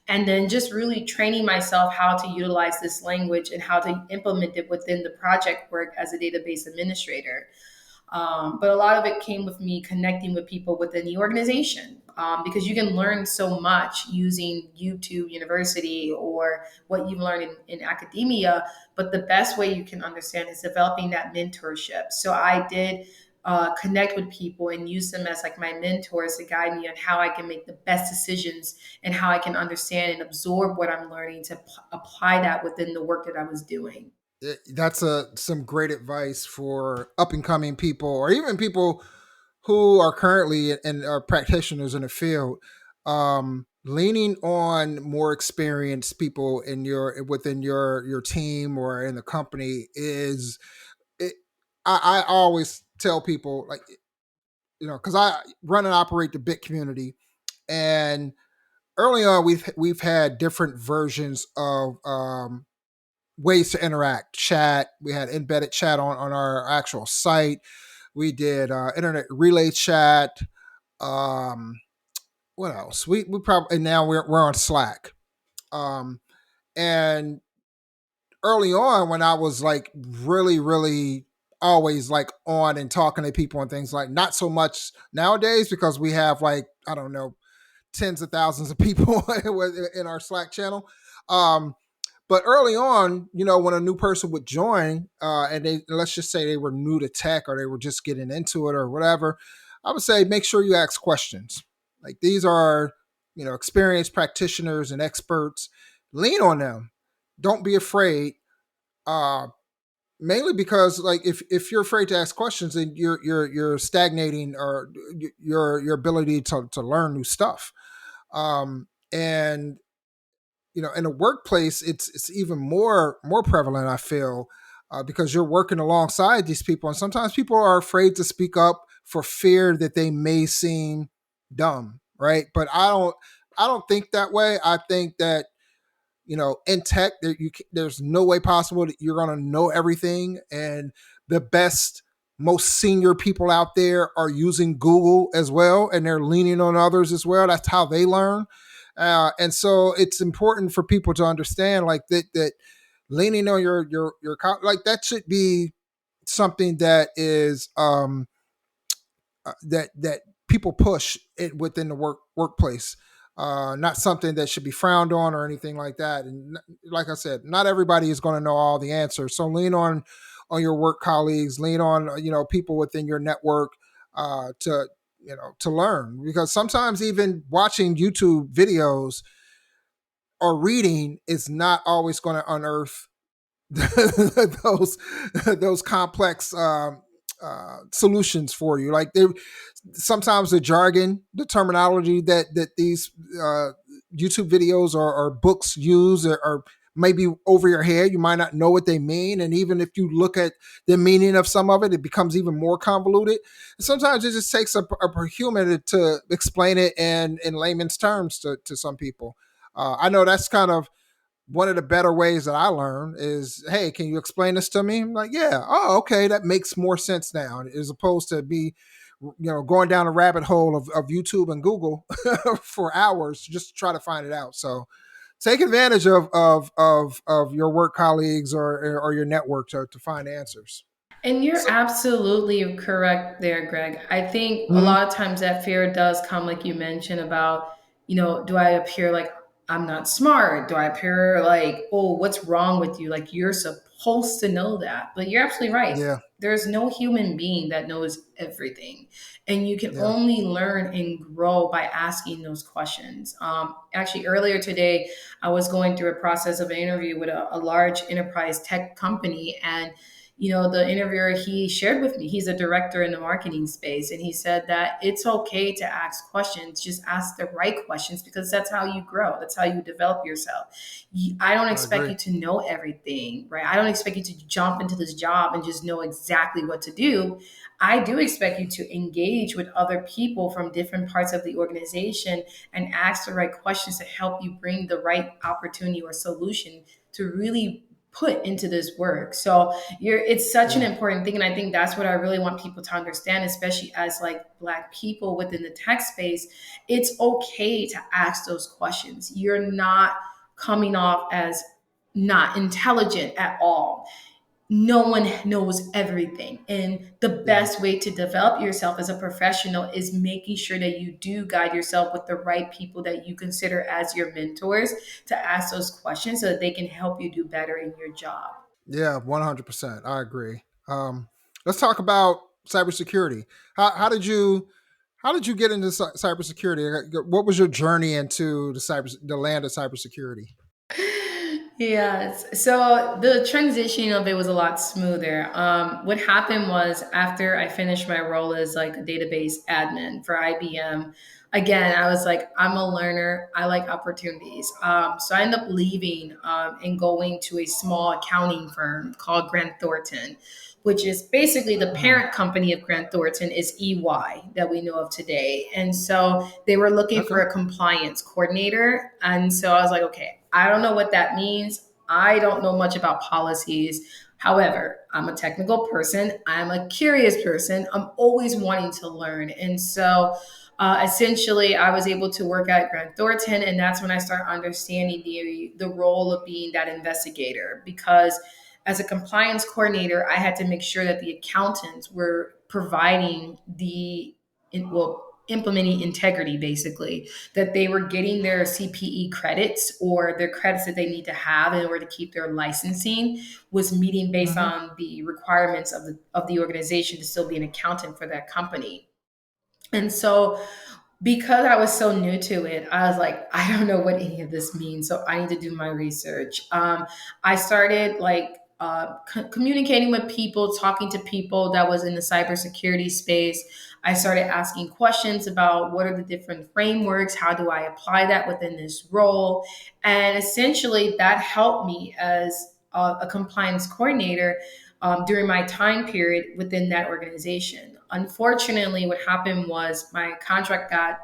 And then just really training myself how to utilize this language and how to implement it within the project work as a database administrator. But a lot of it came with me connecting with people within the organization, because you can learn so much using YouTube University or what you've learned in academia. But the best way you can understand is developing that mentorship. So I did connect with people and use them as like my mentors to guide me on how I can make the best decisions and how I can understand and absorb what I'm learning to apply that within the work that I was doing. That's some great advice for up and coming people, or even people who are currently and are practitioners in the field. Leaning on more experienced people in within your team or in the company is it. I always tell people, like, because I run and operate the Bit community, and early on we've had different versions of ways to interact. Chat. We had embedded chat on our actual site. We did internet relay chat. Um, what else? We probably, and now we're on Slack. Um, and early on when I was like really, really always like on and talking to people and things like not so much nowadays because we have like, I don't know, tens of thousands of people in our Slack channel. Um, but early on, when a new person would join, and they let's just say they were new to tech or they were just getting into it or whatever, I would say make sure you ask questions. Like these are, experienced practitioners and experts. Lean on them. Don't be afraid. Uh, Mainly because like if you're afraid to ask questions, then you're stagnating or your ability to learn new stuff. And in a workplace, it's even more prevalent. I feel because you're working alongside these people, and sometimes people are afraid to speak up for fear that they may seem dumb, right? But I don't think that way. I think that in tech, there's no way possible that you're going to know everything, and the best most senior people out there are using Google as well, and they're leaning on others as well. That's how they learn. And so it's important for people to understand like that leaning on your like that should be something that is that people push it within the workplace, not something that should be frowned on or anything like that. And like I said, not everybody is going to know all the answers, so lean on your work colleagues, lean on people within your network to learn, because sometimes even watching YouTube videos or reading is not always going to unearth those those complex solutions for you. Like sometimes the jargon, the terminology that these YouTube videos or books use are maybe over your head. You might not know what they mean, and even if you look at the meaning of some of it, it becomes even more convoluted. Sometimes it just takes a human to explain it in layman's terms to some people. I know that's kind of one of the better ways that I learn is, hey, can you explain this to me? I'm like, yeah, oh, okay, that makes more sense now, as opposed to be, going down a rabbit hole of YouTube and Google for hours just to try to find it out. So take advantage of your work colleagues or your network to find answers. And you're So, absolutely correct there, Greg. I think a mhm, lot of times that fear does come, like you mentioned, about, do I appear like I'm not smart? Do I appear like, oh, what's wrong with you? Like you're supposed to know that. But you're absolutely right. yeah, There's no human being that knows everything. And you can yeah, only learn and grow by asking those questions. Actually, earlier today, I was going through a process of an interview with a large enterprise tech company. And the interviewer, he shared with me, he's a director in the marketing space, and he said that it's okay to ask questions. Just ask the right questions, because that's how you grow, that's how you develop yourself. I don't I expect agree. you to know everything, right? I don't expect you to jump into this job and just know exactly what to do. I do expect you to engage with other people from different parts of the organization and ask the right questions to help you bring the right opportunity or solution to really put into this work. So it's such an Yeah, important thing. And I think that's what I really want people to understand, especially as like Black people within the tech space. It's okay to ask those questions. You're not coming off as not intelligent at all. No one knows everything. And the yeah. best way to develop yourself as a professional is making sure that you do guide yourself with the right people that you consider as your mentors to ask those questions so that they can help you do better in your job. Yeah, 100%. I agree. Let's talk about cybersecurity. How did you get into cybersecurity? What was your journey into the land of cybersecurity? Yes. So the transition of it was a lot smoother. What happened was, after I finished my role as like a database admin for IBM, again, I was like, I'm a learner. I like opportunities. So I ended up leaving and going to a small accounting firm called Grant Thornton, which is basically the Mhm. parent company of Grant Thornton is EY that we know of today. And so they were looking Okay. for a compliance coordinator. And so I was like, okay, I don't know what that means. I don't know much about policies. However, I'm a technical person. I'm a curious person. I'm always wanting to learn. And so essentially, I was able to work at Grant Thornton, and that's when I started understanding the role of being that investigator. Because as a compliance coordinator, I had to make sure that the accountants were providing implementing integrity, basically, that they were getting their CPE credits or their credits that they need to have in order to keep their licensing was meeting based on the requirements of the organization to still be an accountant for that company. And so because I was so new to it, I was like, I don't know what any of this means. So I need to do my research. I started communicating with people, talking to people that was in the cybersecurity space. I started asking questions about what are the different frameworks? How do I apply that within this role? And essentially that helped me as a compliance coordinator during my time period within that organization. Unfortunately, what happened was my contract got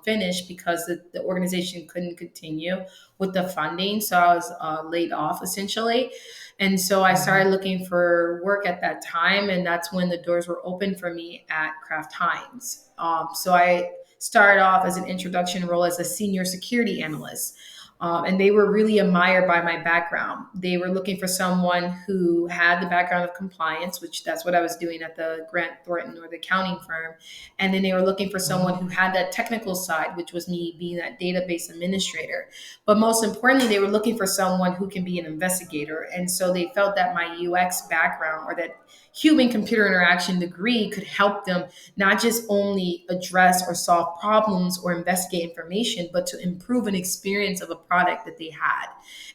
finished because the organization couldn't continue with the funding. So I was laid off essentially. And so I started looking for work at that time. And that's when the doors were open for me at Kraft Heinz. So I started off as an introduction role as a senior security analyst. And they were really admired by my background. They were looking for someone who had the background of compliance, which that's what I was doing at the Grant Thornton or the accounting firm. And then they were looking for someone who had that technical side, which was me being that database administrator. But most importantly, they were looking for someone who can be an investigator. And so they felt that my UX background or that human computer interaction degree could help them not just only address or solve problems or investigate information, but to improve an experience of a product that they had.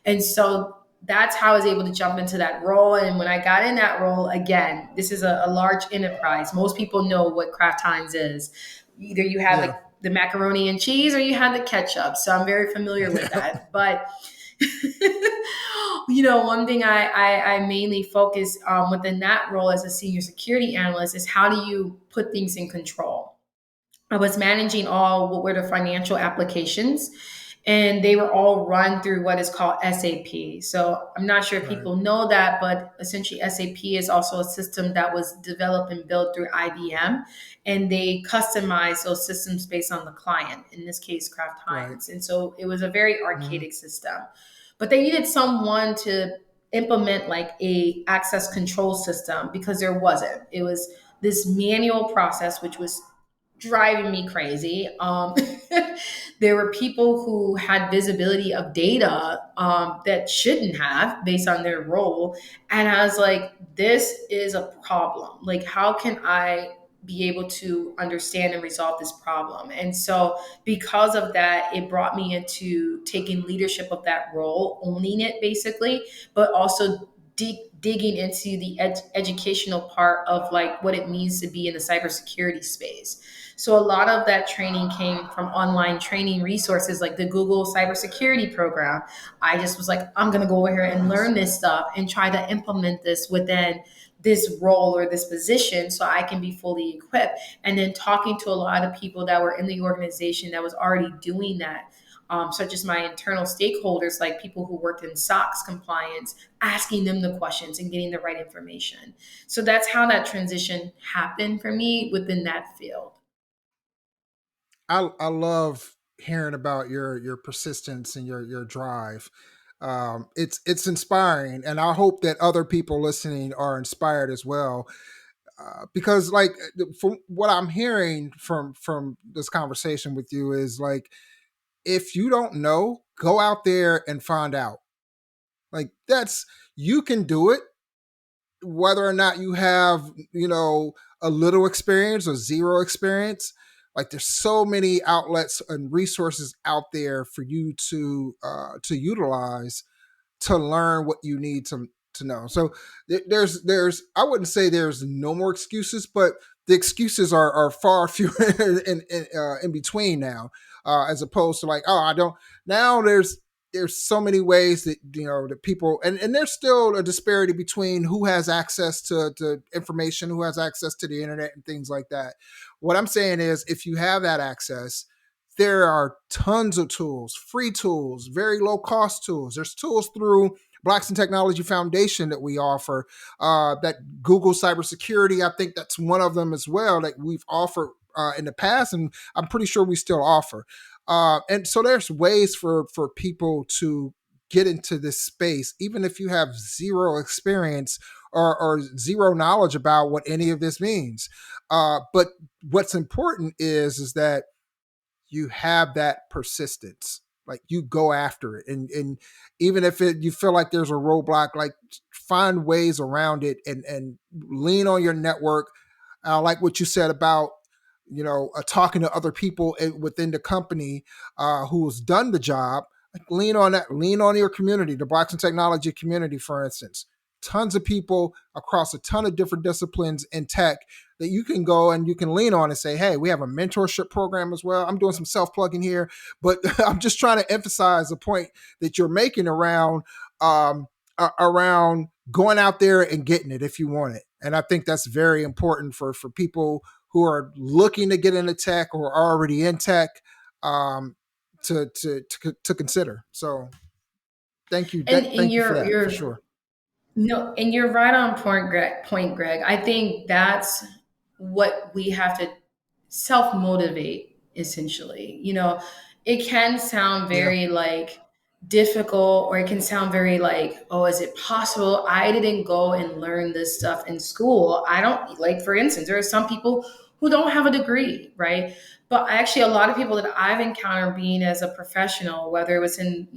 And so that's how I was able to jump into that role. And when I got in that role, again, this is a large enterprise. Most people know what Kraft Heinz is. Either you have like the macaroni and cheese or you have the ketchup. So I'm very familiar with that. But one thing I mainly focus within that role as a senior security analyst is how do you put things in control? I was managing all what were the financial applications, and they were all run through what is called SAP. So I'm not sure if people know that, but essentially SAP is also a system that was developed and built through IBM, and they customize those systems based on the client, in this case, Kraft Heinz. And so it was a very archaic system, but they needed someone to implement like a access control system because there wasn't. It was this manual process, which was driving me crazy. There were people who had visibility of data that shouldn't have based on their role. And I was like, this is a problem. Like, how can I be able to understand and resolve this problem? And so because of that, it brought me into taking leadership of that role, owning it basically, but also digging into the educational part of like what it means to be in the cybersecurity space. So a lot of that training came from online training resources like the Google Cybersecurity program. I just was like, I'm going to go over here and learn this stuff and try to implement this within this role or this position so I can be fully equipped. And then talking to a lot of people that were in the organization that was already doing that. Such as my internal stakeholders, like people who worked in SOX compliance, asking them the questions and getting the right information. So that's how that transition happened for me within that field. I love hearing about your persistence and your drive. It's inspiring, and I hope that other people listening are inspired as well. Because, like, from what I'm hearing from this conversation with you is like, if you don't know, go out there and find out. Like, you can do it, whether or not you have, a little experience or zero experience. Like, there's so many outlets and resources out there for you to utilize to learn what you need to know. So there's I wouldn't say there's no more excuses, but the excuses are far fewer in between now, as opposed to like, oh, I don't. Now there's so many ways that that people, and there's still a disparity between who has access to information, who has access to the internet and things like that. What I'm saying is, if you have that access, there are tons of tools, free tools, very low cost tools. There's tools through Blacks in Technology Foundation that we offer, that Google Cybersecurity, I think that's one of them as well that we've offered in the past, and I'm pretty sure we still offer. And so there's ways for people to get into this space, even if you have zero experience or zero knowledge about what any of this means. But what's important is that you have that persistence. Like you go after it, and even if you feel like there's a roadblock, like find ways around it and lean on your network. I like what you said about talking to other people within the company who's done the job. Like, lean on that. Lean on your community, the Blacks in Technology community, for instance. Tons of people across a ton of different disciplines in tech that you can go and you can lean on and say, hey, we have a mentorship program as well. I'm doing some self-plugging here, but I'm just trying to emphasize the point that you're making around going out there and getting it if you want it. And I think that's very important for people who are looking to get into tech or are already in tech to consider. So thank you. And Thank you for that, for sure. No, and you're right on point, Greg. I think that's what we have to self motivate, essentially. It can sound Yeah. very like difficult, or it can sound very like, oh, is it possible? I didn't go and learn this stuff in school. I don't, like, for instance, there are some people who don't have a degree, right? But actually, a lot of people that I've encountered being as a professional, whether it was in,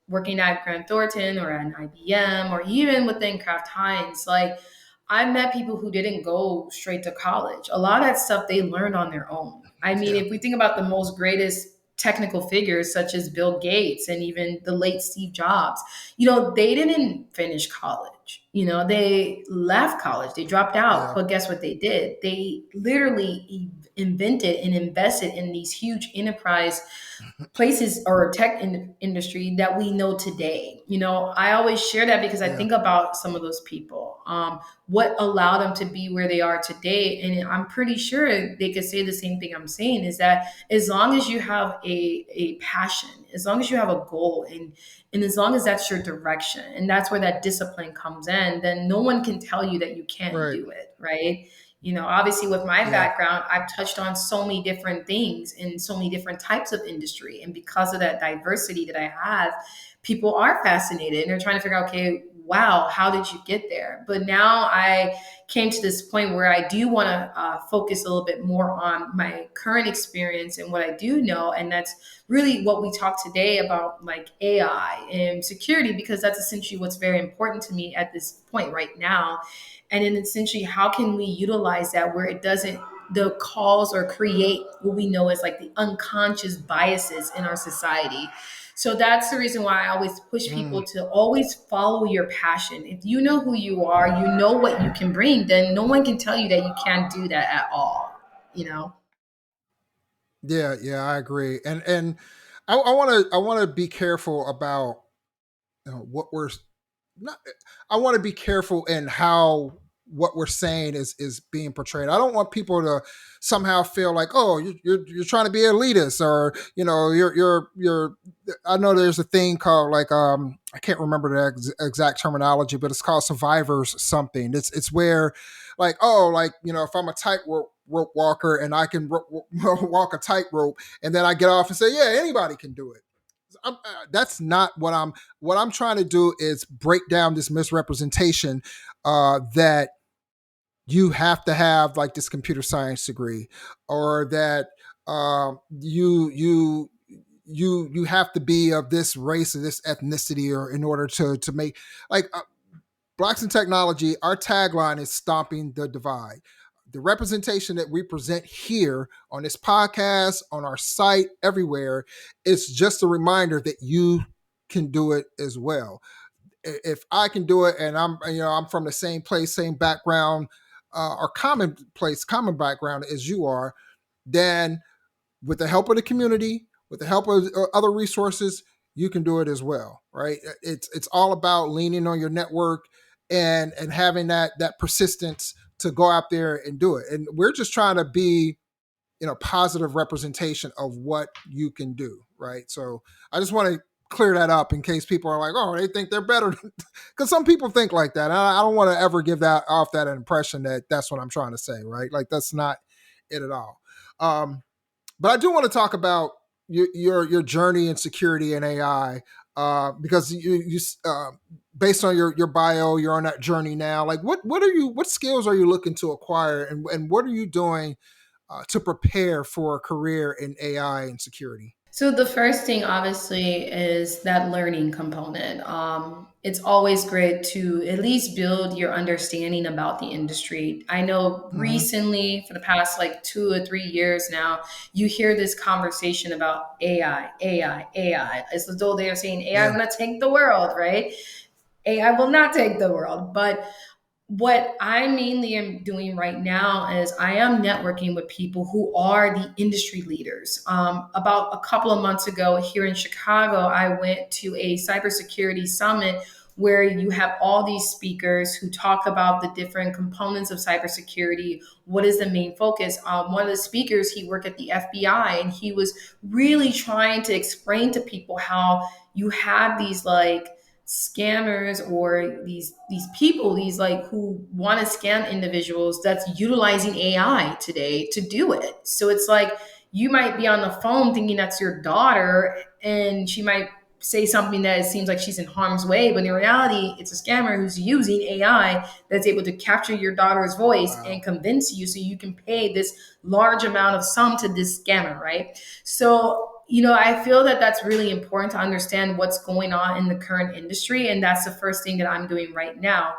working at Grant Thornton or at IBM or even within Kraft Heinz, like, I met people who didn't go straight to college. A lot of that stuff they learned on their own. I mean, Yeah. if we think about the most greatest technical figures such as Bill Gates and even the late Steve Jobs, they didn't finish college. They left college, they dropped out. Yeah. But guess what they did? They literally invented and invested in these huge enterprise places or industry that we know today. I always share that because I Yeah. think about some of those people, what allowed them to be where they are today. And I'm pretty sure they could say the same thing I'm saying, is that as long as you have a passion, as long as you have a goal, and as long as that's your direction, and that's where that discipline comes in, then no one can tell you that you can't Right. do it, right? Obviously with my Yeah. background, I've touched on so many different things in so many different types of industry. And because of that diversity that I have, people are fascinated and they're trying to figure out, okay, wow, how did you get there? But now I came to this point where I do want to focus a little bit more on my current experience and what I do know. And that's really what we talk today about, like AI and security, because that's essentially what's very important to me at this point right now. And then essentially, how can we utilize that where it doesn't the cause or create what we know as like the unconscious biases in our society. So that's the reason why I always push people to always follow your passion. If you know who you are, you know what you can bring, then no one can tell you that you can't do that at all, you know? Yeah. Yeah. I agree. And I want to be careful about what we're not. I want to be careful in how what we're saying is being portrayed. I don't want people to somehow feel like, oh, you're trying to be elitist, or you're. I know there's a thing called like I can't remember the exact terminology, but it's called survivors something. It's where like, oh, like, if I'm a tightrope walker and I can walk a tightrope, and then I get off and say, yeah, anybody can do it. That's not what I'm trying to do is break down this misrepresentation that you have to have like this computer science degree, or that you have to be of this race or this ethnicity, or in order to make like Blacks in Technology. Our tagline is stomping the divide. The representation that we present here on this podcast, on our site, everywhere, is just a reminder that you can do it as well. If I can do it, and I'm from the same place, same background, or common background as you are, then with the help of the community, with the help of other resources, you can do it as well, right? It's all about leaning on your network and having that persistence to go out there and do it. And we're just trying to be, positive representation of what you can do, right? So I just want to clear that up in case people are like, oh, they think they're better. Because some people think like that. And I don't want to ever give that off that impression that that's what I'm trying to say, right? Like that's not it at all. But I do want to talk about your journey in security and AI because you based on your bio, you're on that journey now. Like what skills are you looking to acquire, and what are you doing to prepare for a career in AI and security? So the first thing, obviously, is that learning component. It's always great to at least build your understanding about the industry. I know Mm-hmm. recently, for the past like 2 or 3 years now, you hear this conversation about AI, AI, AI. It's as though they are saying AI is Yeah. going to take the world, right? AI will not take the world, but what I mainly am doing right now is I am networking with people who are the industry leaders. About a couple of months ago here in Chicago, I went to a cybersecurity summit where you have all these speakers who talk about the different components of cybersecurity. What is the main focus? One of the speakers, he worked at the FBI, and he was really trying to explain to people how you have these like scammers or these people, these like who want to scam individuals, that's utilizing AI today to do it. So it's like you might be on the phone thinking that's your daughter, and she might say something that it seems like she's in harm's way, but in reality it's a scammer who's using AI that's able to capture your daughter's voice Wow. and convince you so you can pay this large amount of sum to this scammer, right? So I feel that that's really important to understand what's going on in the current industry. And that's the first thing that I'm doing right now.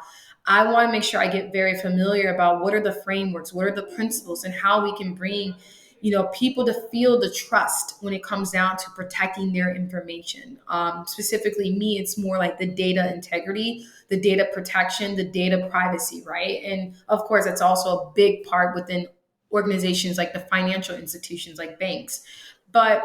I want to make sure I get very familiar about what are the frameworks, what are the principles, and how we can bring, people to feel the trust when it comes down to protecting their information. Specifically, me, it's more like the data integrity, the data protection, the data privacy, right? And of course, that's also a big part within organizations like the financial institutions, like banks. But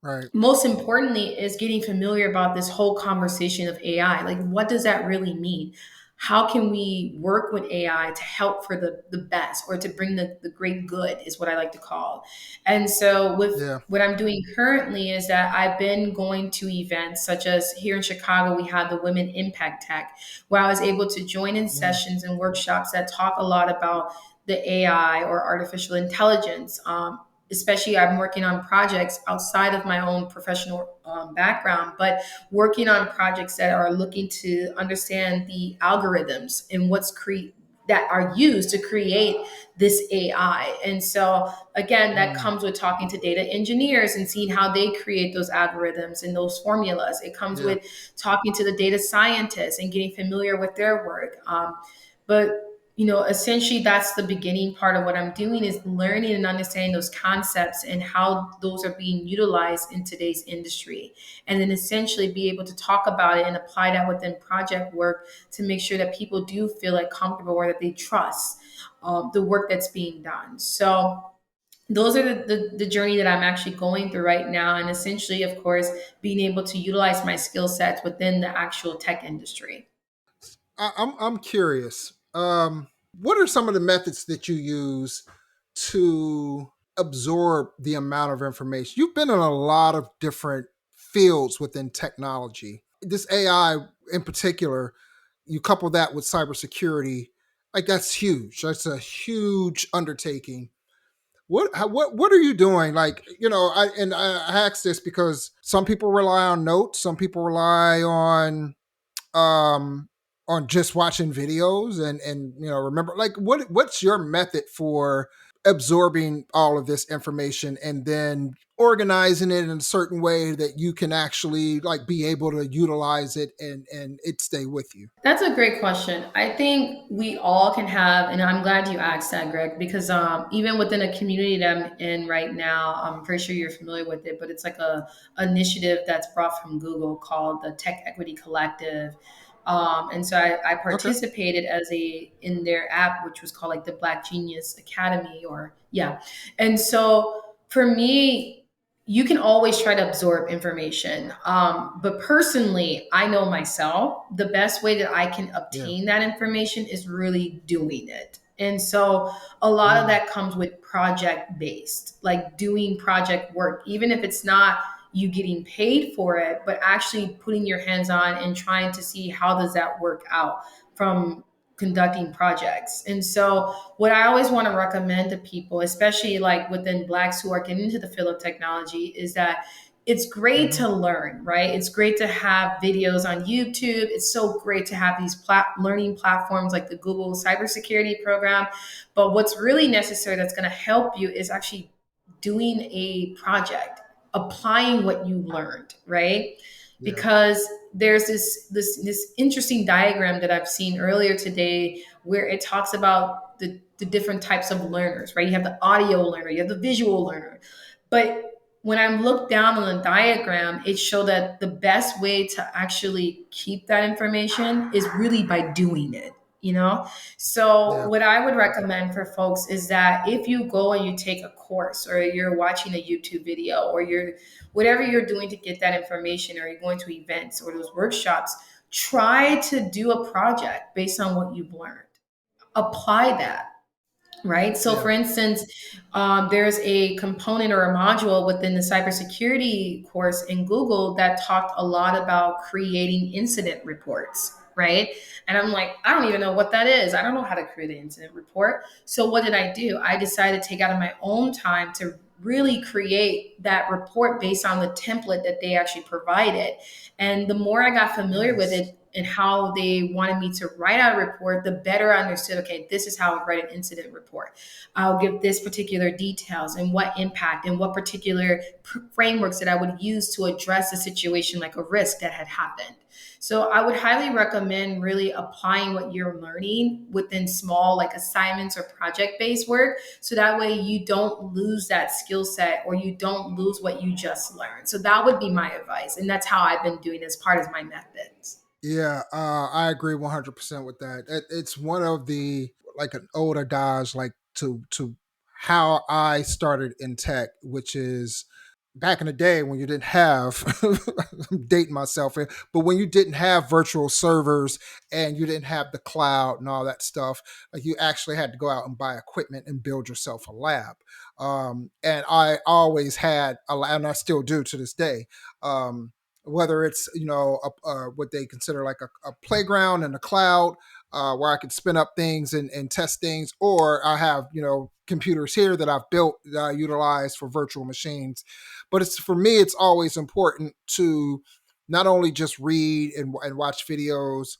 Right. most importantly is getting familiar about this whole conversation of AI. Like, what does that really mean? How can we work with AI to help for the best, or to bring the great good, is what I like to call. And so with Yeah. what I'm doing currently is that I've been going to events such as here in Chicago, we had the Women Impact Tech, where I was able to join in Mm. sessions and workshops that talk a lot about the AI or artificial intelligence. Especially I'm working on projects outside of my own professional background, but working on projects that are looking to understand the algorithms and that are used to create this AI. And so again, that Mm. comes with talking to data engineers and seeing how they create those algorithms and those formulas. It comes Yeah. with talking to the data scientists and getting familiar with their work. But essentially that's the beginning part of what I'm doing, is learning and understanding those concepts and how those are being utilized in today's industry. And then essentially be able to talk about it and apply that within project work to make sure that people do feel like comfortable, or that they trust the work that's being done. So those are the journey that I'm actually going through right now. And essentially, of course, being able to utilize my skill sets within the actual tech industry. I'm curious. What are some of the methods that you use to absorb the amount of information? You've been in a lot of different fields within technology. This AI in particular, you couple that with cybersecurity, like that's huge. That's a huge undertaking. What are you doing? Like, I ask this because some people rely on notes, some people rely um on just watching videos and remember, like, what's your method for absorbing all of this information and then organizing it in a certain way that you can actually like be able to utilize it and it stay with you? That's a great question. I think we all can have, and I'm glad you asked that, Greg, because even within a community that I'm in right now, I'm pretty sure you're familiar with it, but it's like a initiative that's brought from Google called the Tech Equity Collective. And so I Okay. participated as in their app, which was called like the Black Genius Academy, or yeah. And so for me, you can always try to absorb information. But personally, I know myself, the best way that I can Yeah. obtain that information is really doing it. And so a lot of Mm. that comes with project based, like doing project work, even if it's not, you getting paid for it, but actually putting your hands on and trying to see how does that work out from conducting projects. And so what I always want to recommend to people, especially like within Blacks who are getting into the field of technology, is that it's great Mhm. to learn, right? It's great to have videos on YouTube. It's so great to have these learning platforms like the Google Cybersecurity program. But what's really necessary that's going to help you is actually doing a project, applying what you learned, right? Yeah. Because there's this interesting diagram that I've seen earlier today where it talks about the different types of learners, right? You have the audio learner, you have the visual learner. But when I looked down on the diagram, it showed that the best way to actually keep that information is really by doing it, you know? So Yeah. what I would recommend for folks is that if you go and you take a course or you're watching a YouTube video or you're whatever you're doing to get that information or you're going to events or those workshops, try to do a project based on what you've learned. Apply that, right? So, Yeah. for instance, there's a component or a module within the cybersecurity course in Google that talked a lot about creating incident reports, right? And I'm like, I don't even know what that is. I don't know how to create an incident report. So, what did I do? I decided to take out of my own time to really create that report based on the template that they actually provided. And the more I got familiar with Nice. it, and how they wanted me to write out a report, the better I understood, okay, this is how I write an incident report. I'll give this particular details and what impact and what particular frameworks that I would use to address a situation like a risk that had happened. So I would highly recommend really applying what you're learning within small like assignments or project-based work. So that way you don't lose that skill set or you don't lose what you just learned. So that would be my advice. And that's how I've been doing as part of my methods. Yeah, I agree 100% with that. It's one of the like an old adage, like to how I started in tech, which is back in the day when you didn't have I'm dating myself here, but when you didn't have virtual servers and you didn't have the cloud and all that stuff, like you actually had to go out and buy equipment and build yourself a lab. And I always had a lab, and I still do to this day. Whether it's what they consider like a playground in the cloud, where I can spin up things and test things, or I have computers here that I've built that I utilize for virtual machines. But it's for me, it's always important to not only just read and watch videos.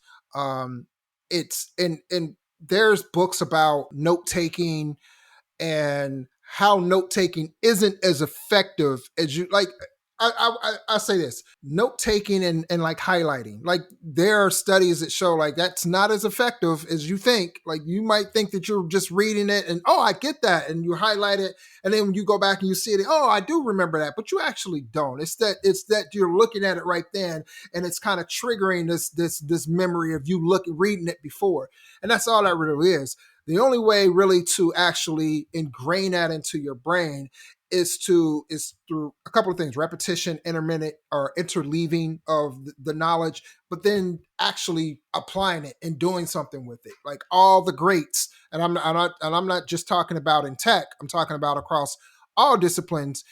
It's and there's books about note taking and how note taking isn't as effective as you like. I say this: note taking and like highlighting. Like there are studies that show like that's not as effective as you think. Like you might think that you're just reading it and I get that, and you highlight it, and then when you go back and you see it, I do remember that, but you actually don't. It's that you're looking at it right then, and it's kind of triggering this memory of you reading it before, and that's all that really is. The only way really to actually ingrain that into your brain is through a couple of things: repetition, intermittent or interleaving of the knowledge, but then actually applying it and doing something with it. Like all the greats, and I'm not just talking about in tech, I'm talking about across all disciplines.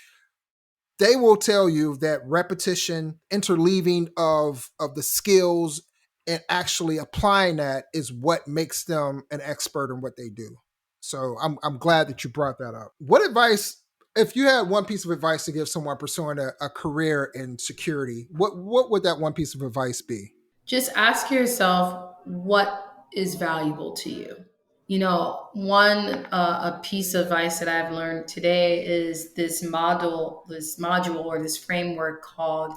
They will tell you that repetition, interleaving of the skills and actually applying that is what makes them an expert in what they do. So I'm glad that you brought that up. What advice, if you had one piece of advice to give someone pursuing a career in security, what would that one piece of advice be? Just ask yourself what is valuable to you. You know, one a piece of advice that I've learned today is this module or this framework called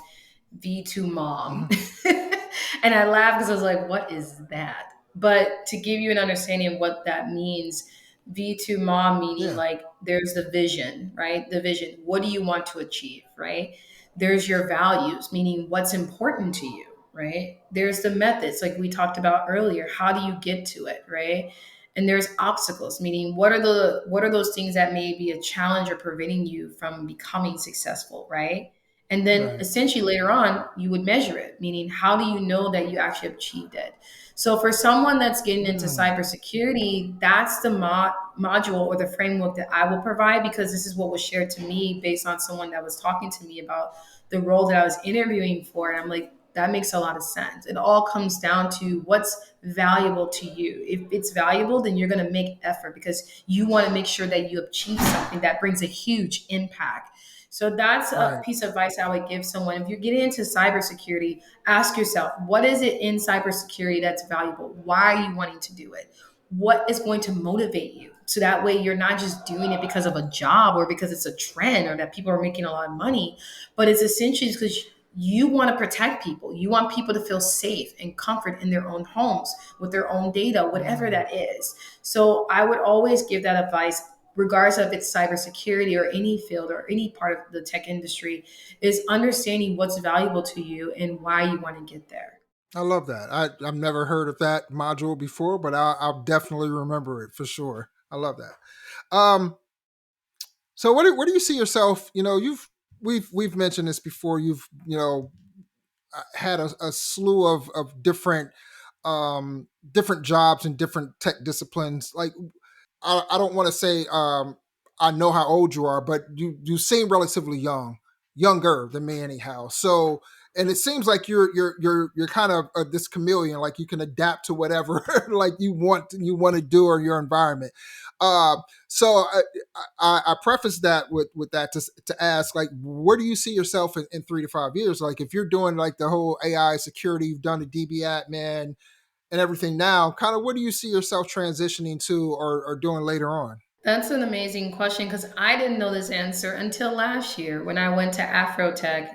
V2 Mom. Mhm. And I laughed because I was like, what is that? But to give you an understanding of what that means, V2 Mom meaning Yeah. like there's the vision, right? The vision. What do you want to achieve, right? There's your values, meaning what's important to you, right? There's the methods, like we talked about earlier. How do you get to it, right? And there's obstacles, meaning what are those things that may be a challenge or preventing you from becoming successful, right? And then Right. essentially later on, you would measure it, meaning how do you know that you actually achieved it? So for someone that's getting into Mm. cybersecurity, that's the module or the framework that I will provide, because this is what was shared to me based on someone that was talking to me about the role that I was interviewing for. And I'm like, that makes a lot of sense. It all comes down to what's valuable to you. If it's valuable, then you're going to make effort because you want to make sure that you achieve something that brings a huge impact. So that's a Right. piece of advice I would give someone. If you're getting into cybersecurity, ask yourself, what is it in cybersecurity that's valuable? Why are you wanting to do it? What is going to motivate you? So that way you're not just doing it because of a job or because it's a trend or that people are making a lot of money, but it's essentially because you want to protect people. You want people to feel safe and comfort in their own homes with their own data, whatever Mm. that is. So I would always give that advice, regardless of it's cybersecurity or any field or any part of the tech industry, is understanding what's valuable to you and why you want to get there. I love that. I've never heard of that module before, but I'll definitely remember it for sure. I love that. So where do you see yourself? We've mentioned this before. You've had a slew of different jobs and different tech disciplines. Like I don't want to say I know how old you are, but you seem relatively younger than me anyhow. So, and it seems like you're kind of this chameleon, like you can adapt to whatever like you want to do or your environment. Uh, so I preface that with that to ask, like, where do you see yourself in 3 to 5 years? Like, if you're doing like the whole AI security, you've done the DB admin and everything now, kind of, what do you see yourself transitioning to or doing later on? That's an amazing question because I didn't know this answer until last year when I went to Afrotech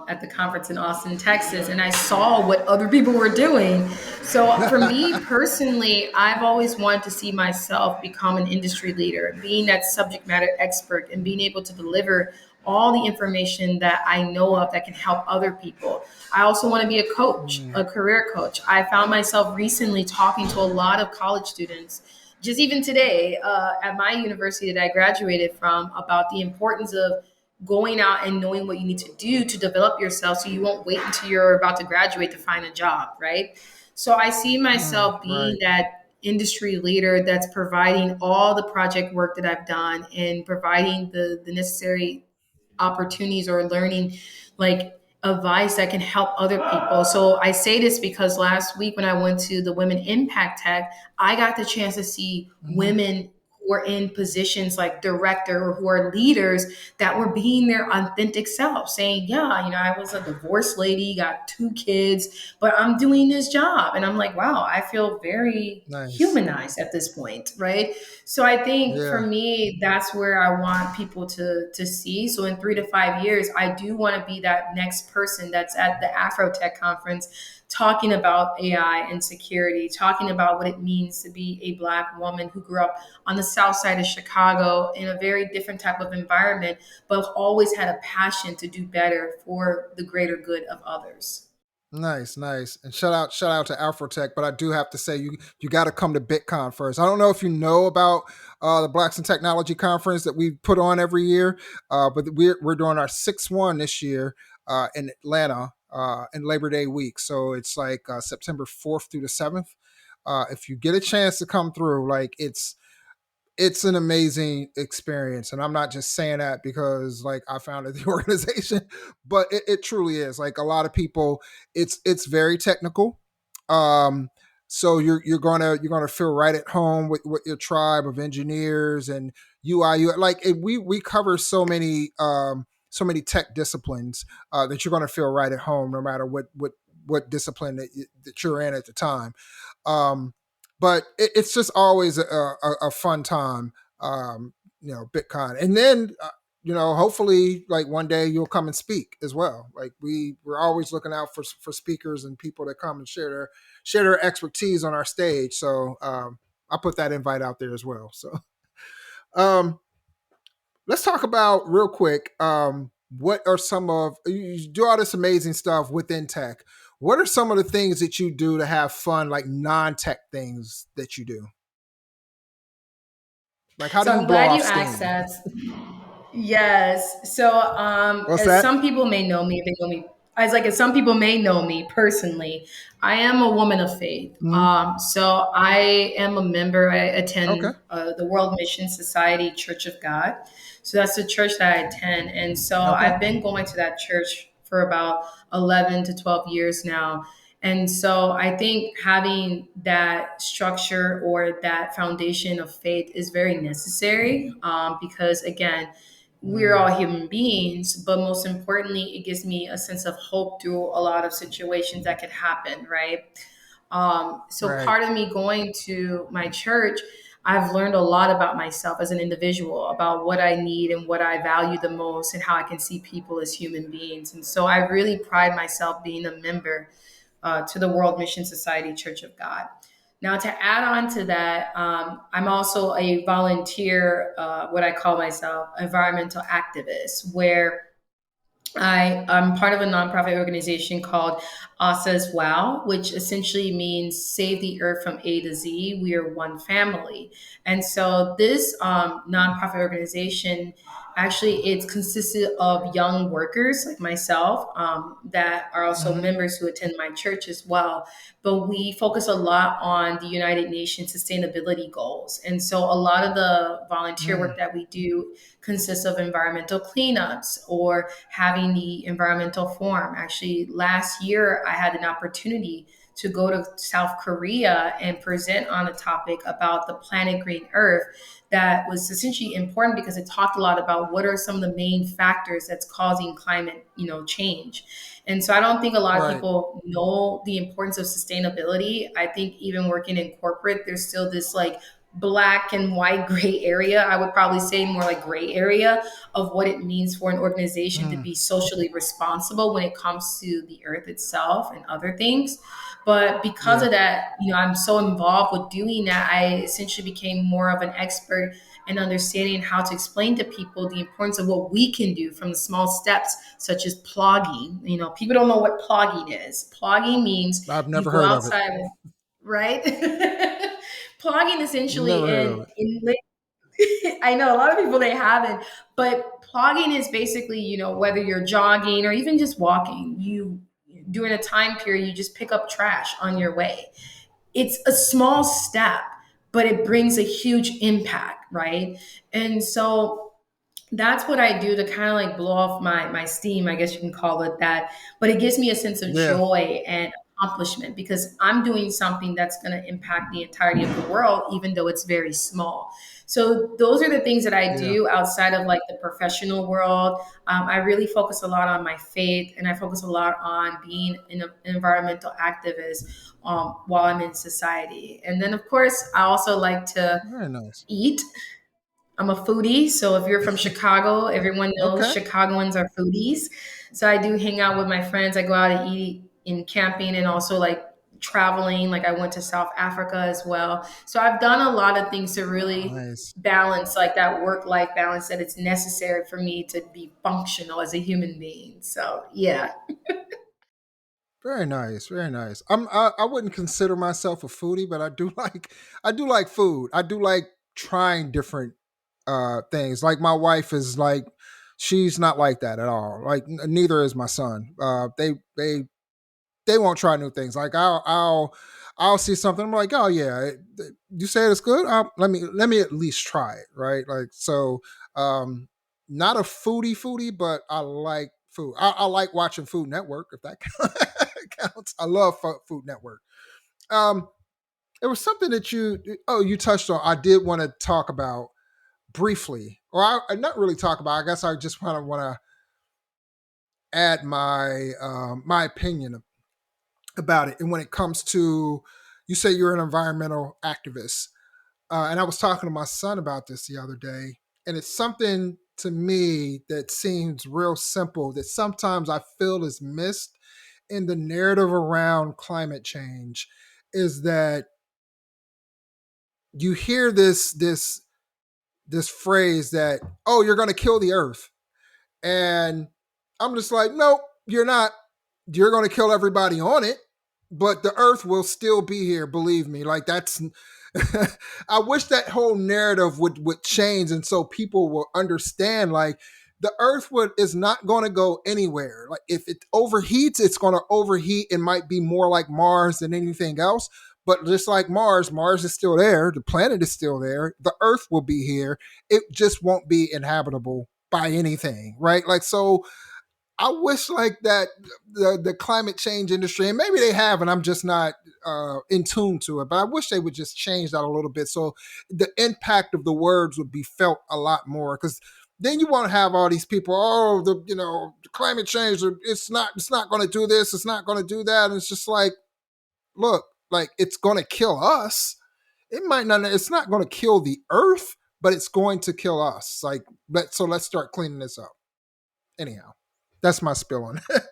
at the conference in Austin, Texas, and I saw what other people were doing. So for me personally, I've always wanted to see myself become an industry leader, being that subject matter expert and being able to deliver all the information that I know of that can help other people. I also want to be a coach, Mm. a career coach. I found myself recently talking to a lot of college students, just even today at my university that I graduated from, about the importance of going out and knowing what you need to do to develop yourself so you won't wait until you're about to graduate to find a job, right? So I see Mm. myself being Right. that industry leader that's providing all the project work that I've done and providing the necessary opportunities or learning like advice that can help other people. So I say this because last week when I went to the Women Impact Tech, I got the chance to see Hmm. women who are in positions like director or who are leaders that were being their authentic self, saying, yeah, I was a divorced lady, got 2 kids, but I'm doing this job. And I'm like, wow, I feel very Nice. humanized at this point, right? So I think for Yeah. me, that's where I want people to see. So in 3 to 5 years, I do want to be that next person that's at the Afrotech conference talking about AI and security, talking about what it means to be a Black woman who grew up on the south side of Chicago in a very different type of environment, but always had a passion to do better for the greater good of others. Nice, nice. And shout out to Afrotech, but I do have to say you got to come to BitCon first. I don't know if you know about the Blacks in Technology conference that we put on every year, but we're doing our sixth one this year in Atlanta in Labor Day week. So it's like September 4th through the 7th. If you get a chance to come through, like it's an amazing experience, and I'm not just saying that because like I founded the organization, but it truly is. Like a lot of people, it's very technical. um so you're gonna feel right at home with your tribe of engineers and like we cover so many tech disciplines that you're gonna feel right at home no matter what discipline that you're in at the time. um but it's just always a fun time. BitCon, and then hopefully, like one day you'll come and speak as well. Like we're always looking out for speakers and people that come and share their expertise on our stage. So I put that invite out there as well. So um, let's talk about real quick. What are some of you do all this amazing stuff within tech? What are some of the things that you do to have fun, like non-tech things that you do? Like, how do So you I'm blow glad off you asked steam? that. Yes. So, What's as that? some people may know me, they know me. As some people may know me personally, I am a woman of faith. Mhm. So I am a member. I Okay. attend the World Mission Society Church of God. So that's the church that I attend, and so Okay. I've been going to that church for about 11 to 12 years now. And so I think having that structure or that foundation of faith is very necessary because, again, we're Mm. all human beings, but most importantly, it gives me a sense of hope through a lot of situations that could happen, right? So Right. part of me going to my church, I've learned a lot about myself as an individual, about what I need and what I value the most, and how I can see people as human beings. And so I really pride myself being a member to the World Mission Society Church of God. Now, to add on to that, I'm also a volunteer, what I call myself, environmental activist, where I'm part of a nonprofit organization called ASA's WOW, which essentially means Save the Earth from A to Z. We are one family. And so this nonprofit organization actually it's consisted of young workers like myself that are also Hmm. members who attend my church as well. But we focus a lot on the United Nations sustainability goals. And so a lot of the volunteer Mm. work that we do consists of environmental cleanups or having the environmental forum. Actually, last year I had an opportunity to go to South Korea and present on a topic about the planet Green Earth that was essentially important because it talked a lot about what are some of the main factors that's causing climate, change. And so I don't think a lot of Right. people know the importance of sustainability. I think even working in corporate, there's still this like black and white gray area. I would probably say more like gray area of what it means for an organization to Mm. be socially responsible when it comes to the earth itself and other things. But because Yeah. of that, I'm so involved with doing that, I essentially became more of an expert in understanding how to explain to people the importance of what we can do from the small steps, such as plogging. People don't know what plogging is. Plogging means I've you never go heard of it. outside, right? Plogging essentially Never heard of it. I know a lot of people they haven't, but plogging is basically, whether you're jogging or even just walking, you during a time period, you just pick up trash on your way. It's a small step, but it brings a huge impact, right? And so that's what I do to kind of like blow off my steam, I guess you can call it that. But it gives me a sense of Yeah. joy and accomplishment because I'm doing something that's going to impact the entirety of the world, even though it's very small. So those are the things that I Yeah. do outside of like the professional world. I really focus a lot on my faith, and I focus a lot on being an environmental activist while I'm in society. And then, of course, I also like to Very nice. eat. I'm a foodie. So if you're from Chicago, everyone knows Okay. Chicagoans are foodies. So I do hang out with my friends. I go out and eat in camping and also like traveling. Like I went to South Africa as well. So I've done a lot of things to really Nice. balance like that work life balance that it's necessary for me to be functional as a human being. So yeah. Very nice. Very nice. I wouldn't consider myself a foodie, but I do like food. I do like trying different things. Like my wife is like she's not like that at all. Like neither is my son. They won't try new things. Like I'll see something. I'm like, oh yeah, you say it's good. Let me at least try it, right? Like so, um, not a foodie, but I like food. I like watching Food Network if that counts. I love Food Network. Um, there was something that you touched on. I did want to talk about briefly, or I not really talk about. I guess I just kind of want to add my opinion about it. And when it comes to, you say you're an environmental activist, and I was talking to my son about this the other day, and it's something to me that seems real simple that sometimes I feel is missed in the narrative around climate change. Is that you hear this phrase that, oh, you're going to kill the earth, and I'm just like, nope, you're not. You're going to kill everybody on it, but the earth will still be here. Believe me. Like I wish that whole narrative would change, and so people will understand, like, the earth is not going to go anywhere. Like, if it overheats, it's going to overheat and might be more like Mars than anything else. But just like Mars is still there. The planet is still there. The earth will be here. It just won't be inhabitable by anything, right? Like, so I wish like that the climate change industry, and maybe they have, and I'm just not in tune to it, but I wish they would just change that a little bit so the impact of the words would be felt a lot more. Because then you won't have all these people, the climate change, it's not going to do this, it's not going to do that, and it's just like, look, like, it's going to kill us. It's not going to kill the earth, but it's going to kill us. Like, so let's start cleaning this up. Anyhow, that's my spill on it.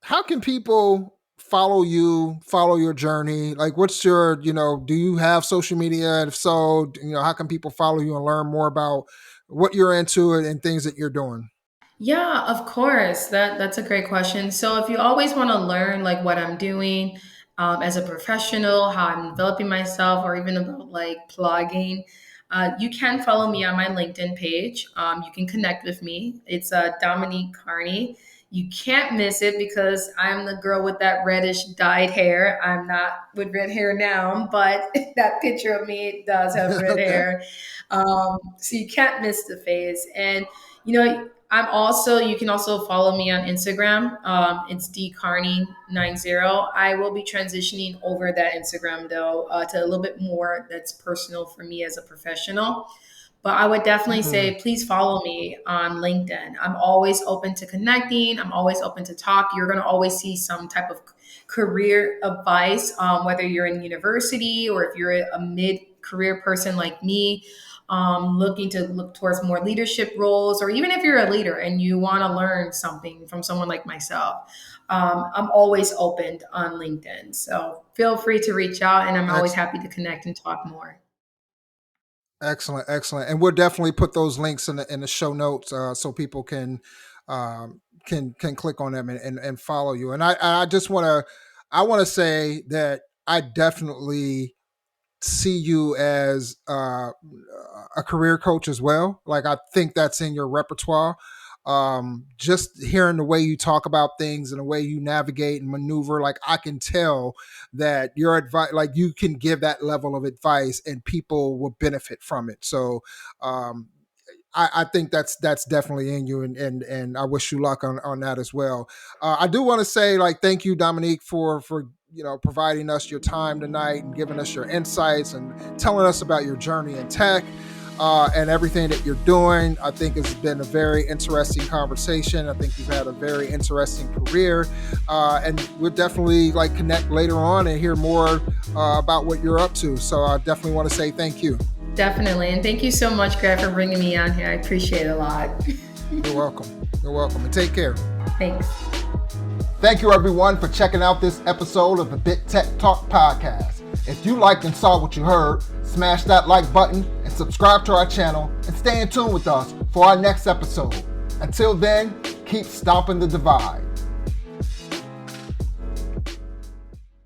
How can people follow your journey? Like, what's your, do you have social media? And if so, how can people follow you and learn more about what you're into and things that you're doing? Yeah, of course. That's a great question. So if you always want to learn like what I'm doing as a professional, how I'm developing myself, or even about like blogging, you can follow me on my LinkedIn page. You can connect with me. It's Dominique Carney. You can't miss it because I'm the girl with that reddish dyed hair. I'm not with red hair now, but that picture of me does have red Okay. hair. So you can't miss the phase. And you can also follow me on Instagram. It's dcarney90. I will be transitioning over that Instagram though, to a little bit more that's personal for me as a professional. But I would definitely say, please follow me on LinkedIn. I'm always open to connecting. I'm always open to talk. You're going to always see some type of career advice, whether you're in university or if you're a mid-career person like me, looking to look towards more leadership roles, or even if you're a leader and you want to learn something from someone like myself. I'm always open on LinkedIn. So feel free to reach out, and I'm always happy to connect and talk more. Excellent, excellent, and we'll definitely put those links in the show notes so people can click on them and follow you. And I just want to say that I definitely see you as a career coach as well. Like, I think that's in your repertoire. Just hearing the way you talk about things and the way you navigate and maneuver, like, I can tell that your advice, like, you can give that level of advice and people will benefit from it. So I think that's definitely in you, and I wish you luck on that as well. I do want to say, like, thank you, Dominique, for providing us your time tonight and giving us your insights and telling us about your journey in tech and everything that you're doing. I think it's been a very interesting conversation. I think you've had a very interesting career, and we'll definitely connect later on and hear more about what you're up to. So I definitely want to say thank you. Definitely. And thank you so much, Greg, for bringing me on here. I appreciate it a lot. You're welcome. You're welcome. And take care. Thanks. Thank you, everyone, for checking out this episode of the Bit Tech Talk podcast. If you liked and saw what you heard, smash that like button and subscribe to our channel and stay in tune with us for our next episode. Until then, keep stomping the divide.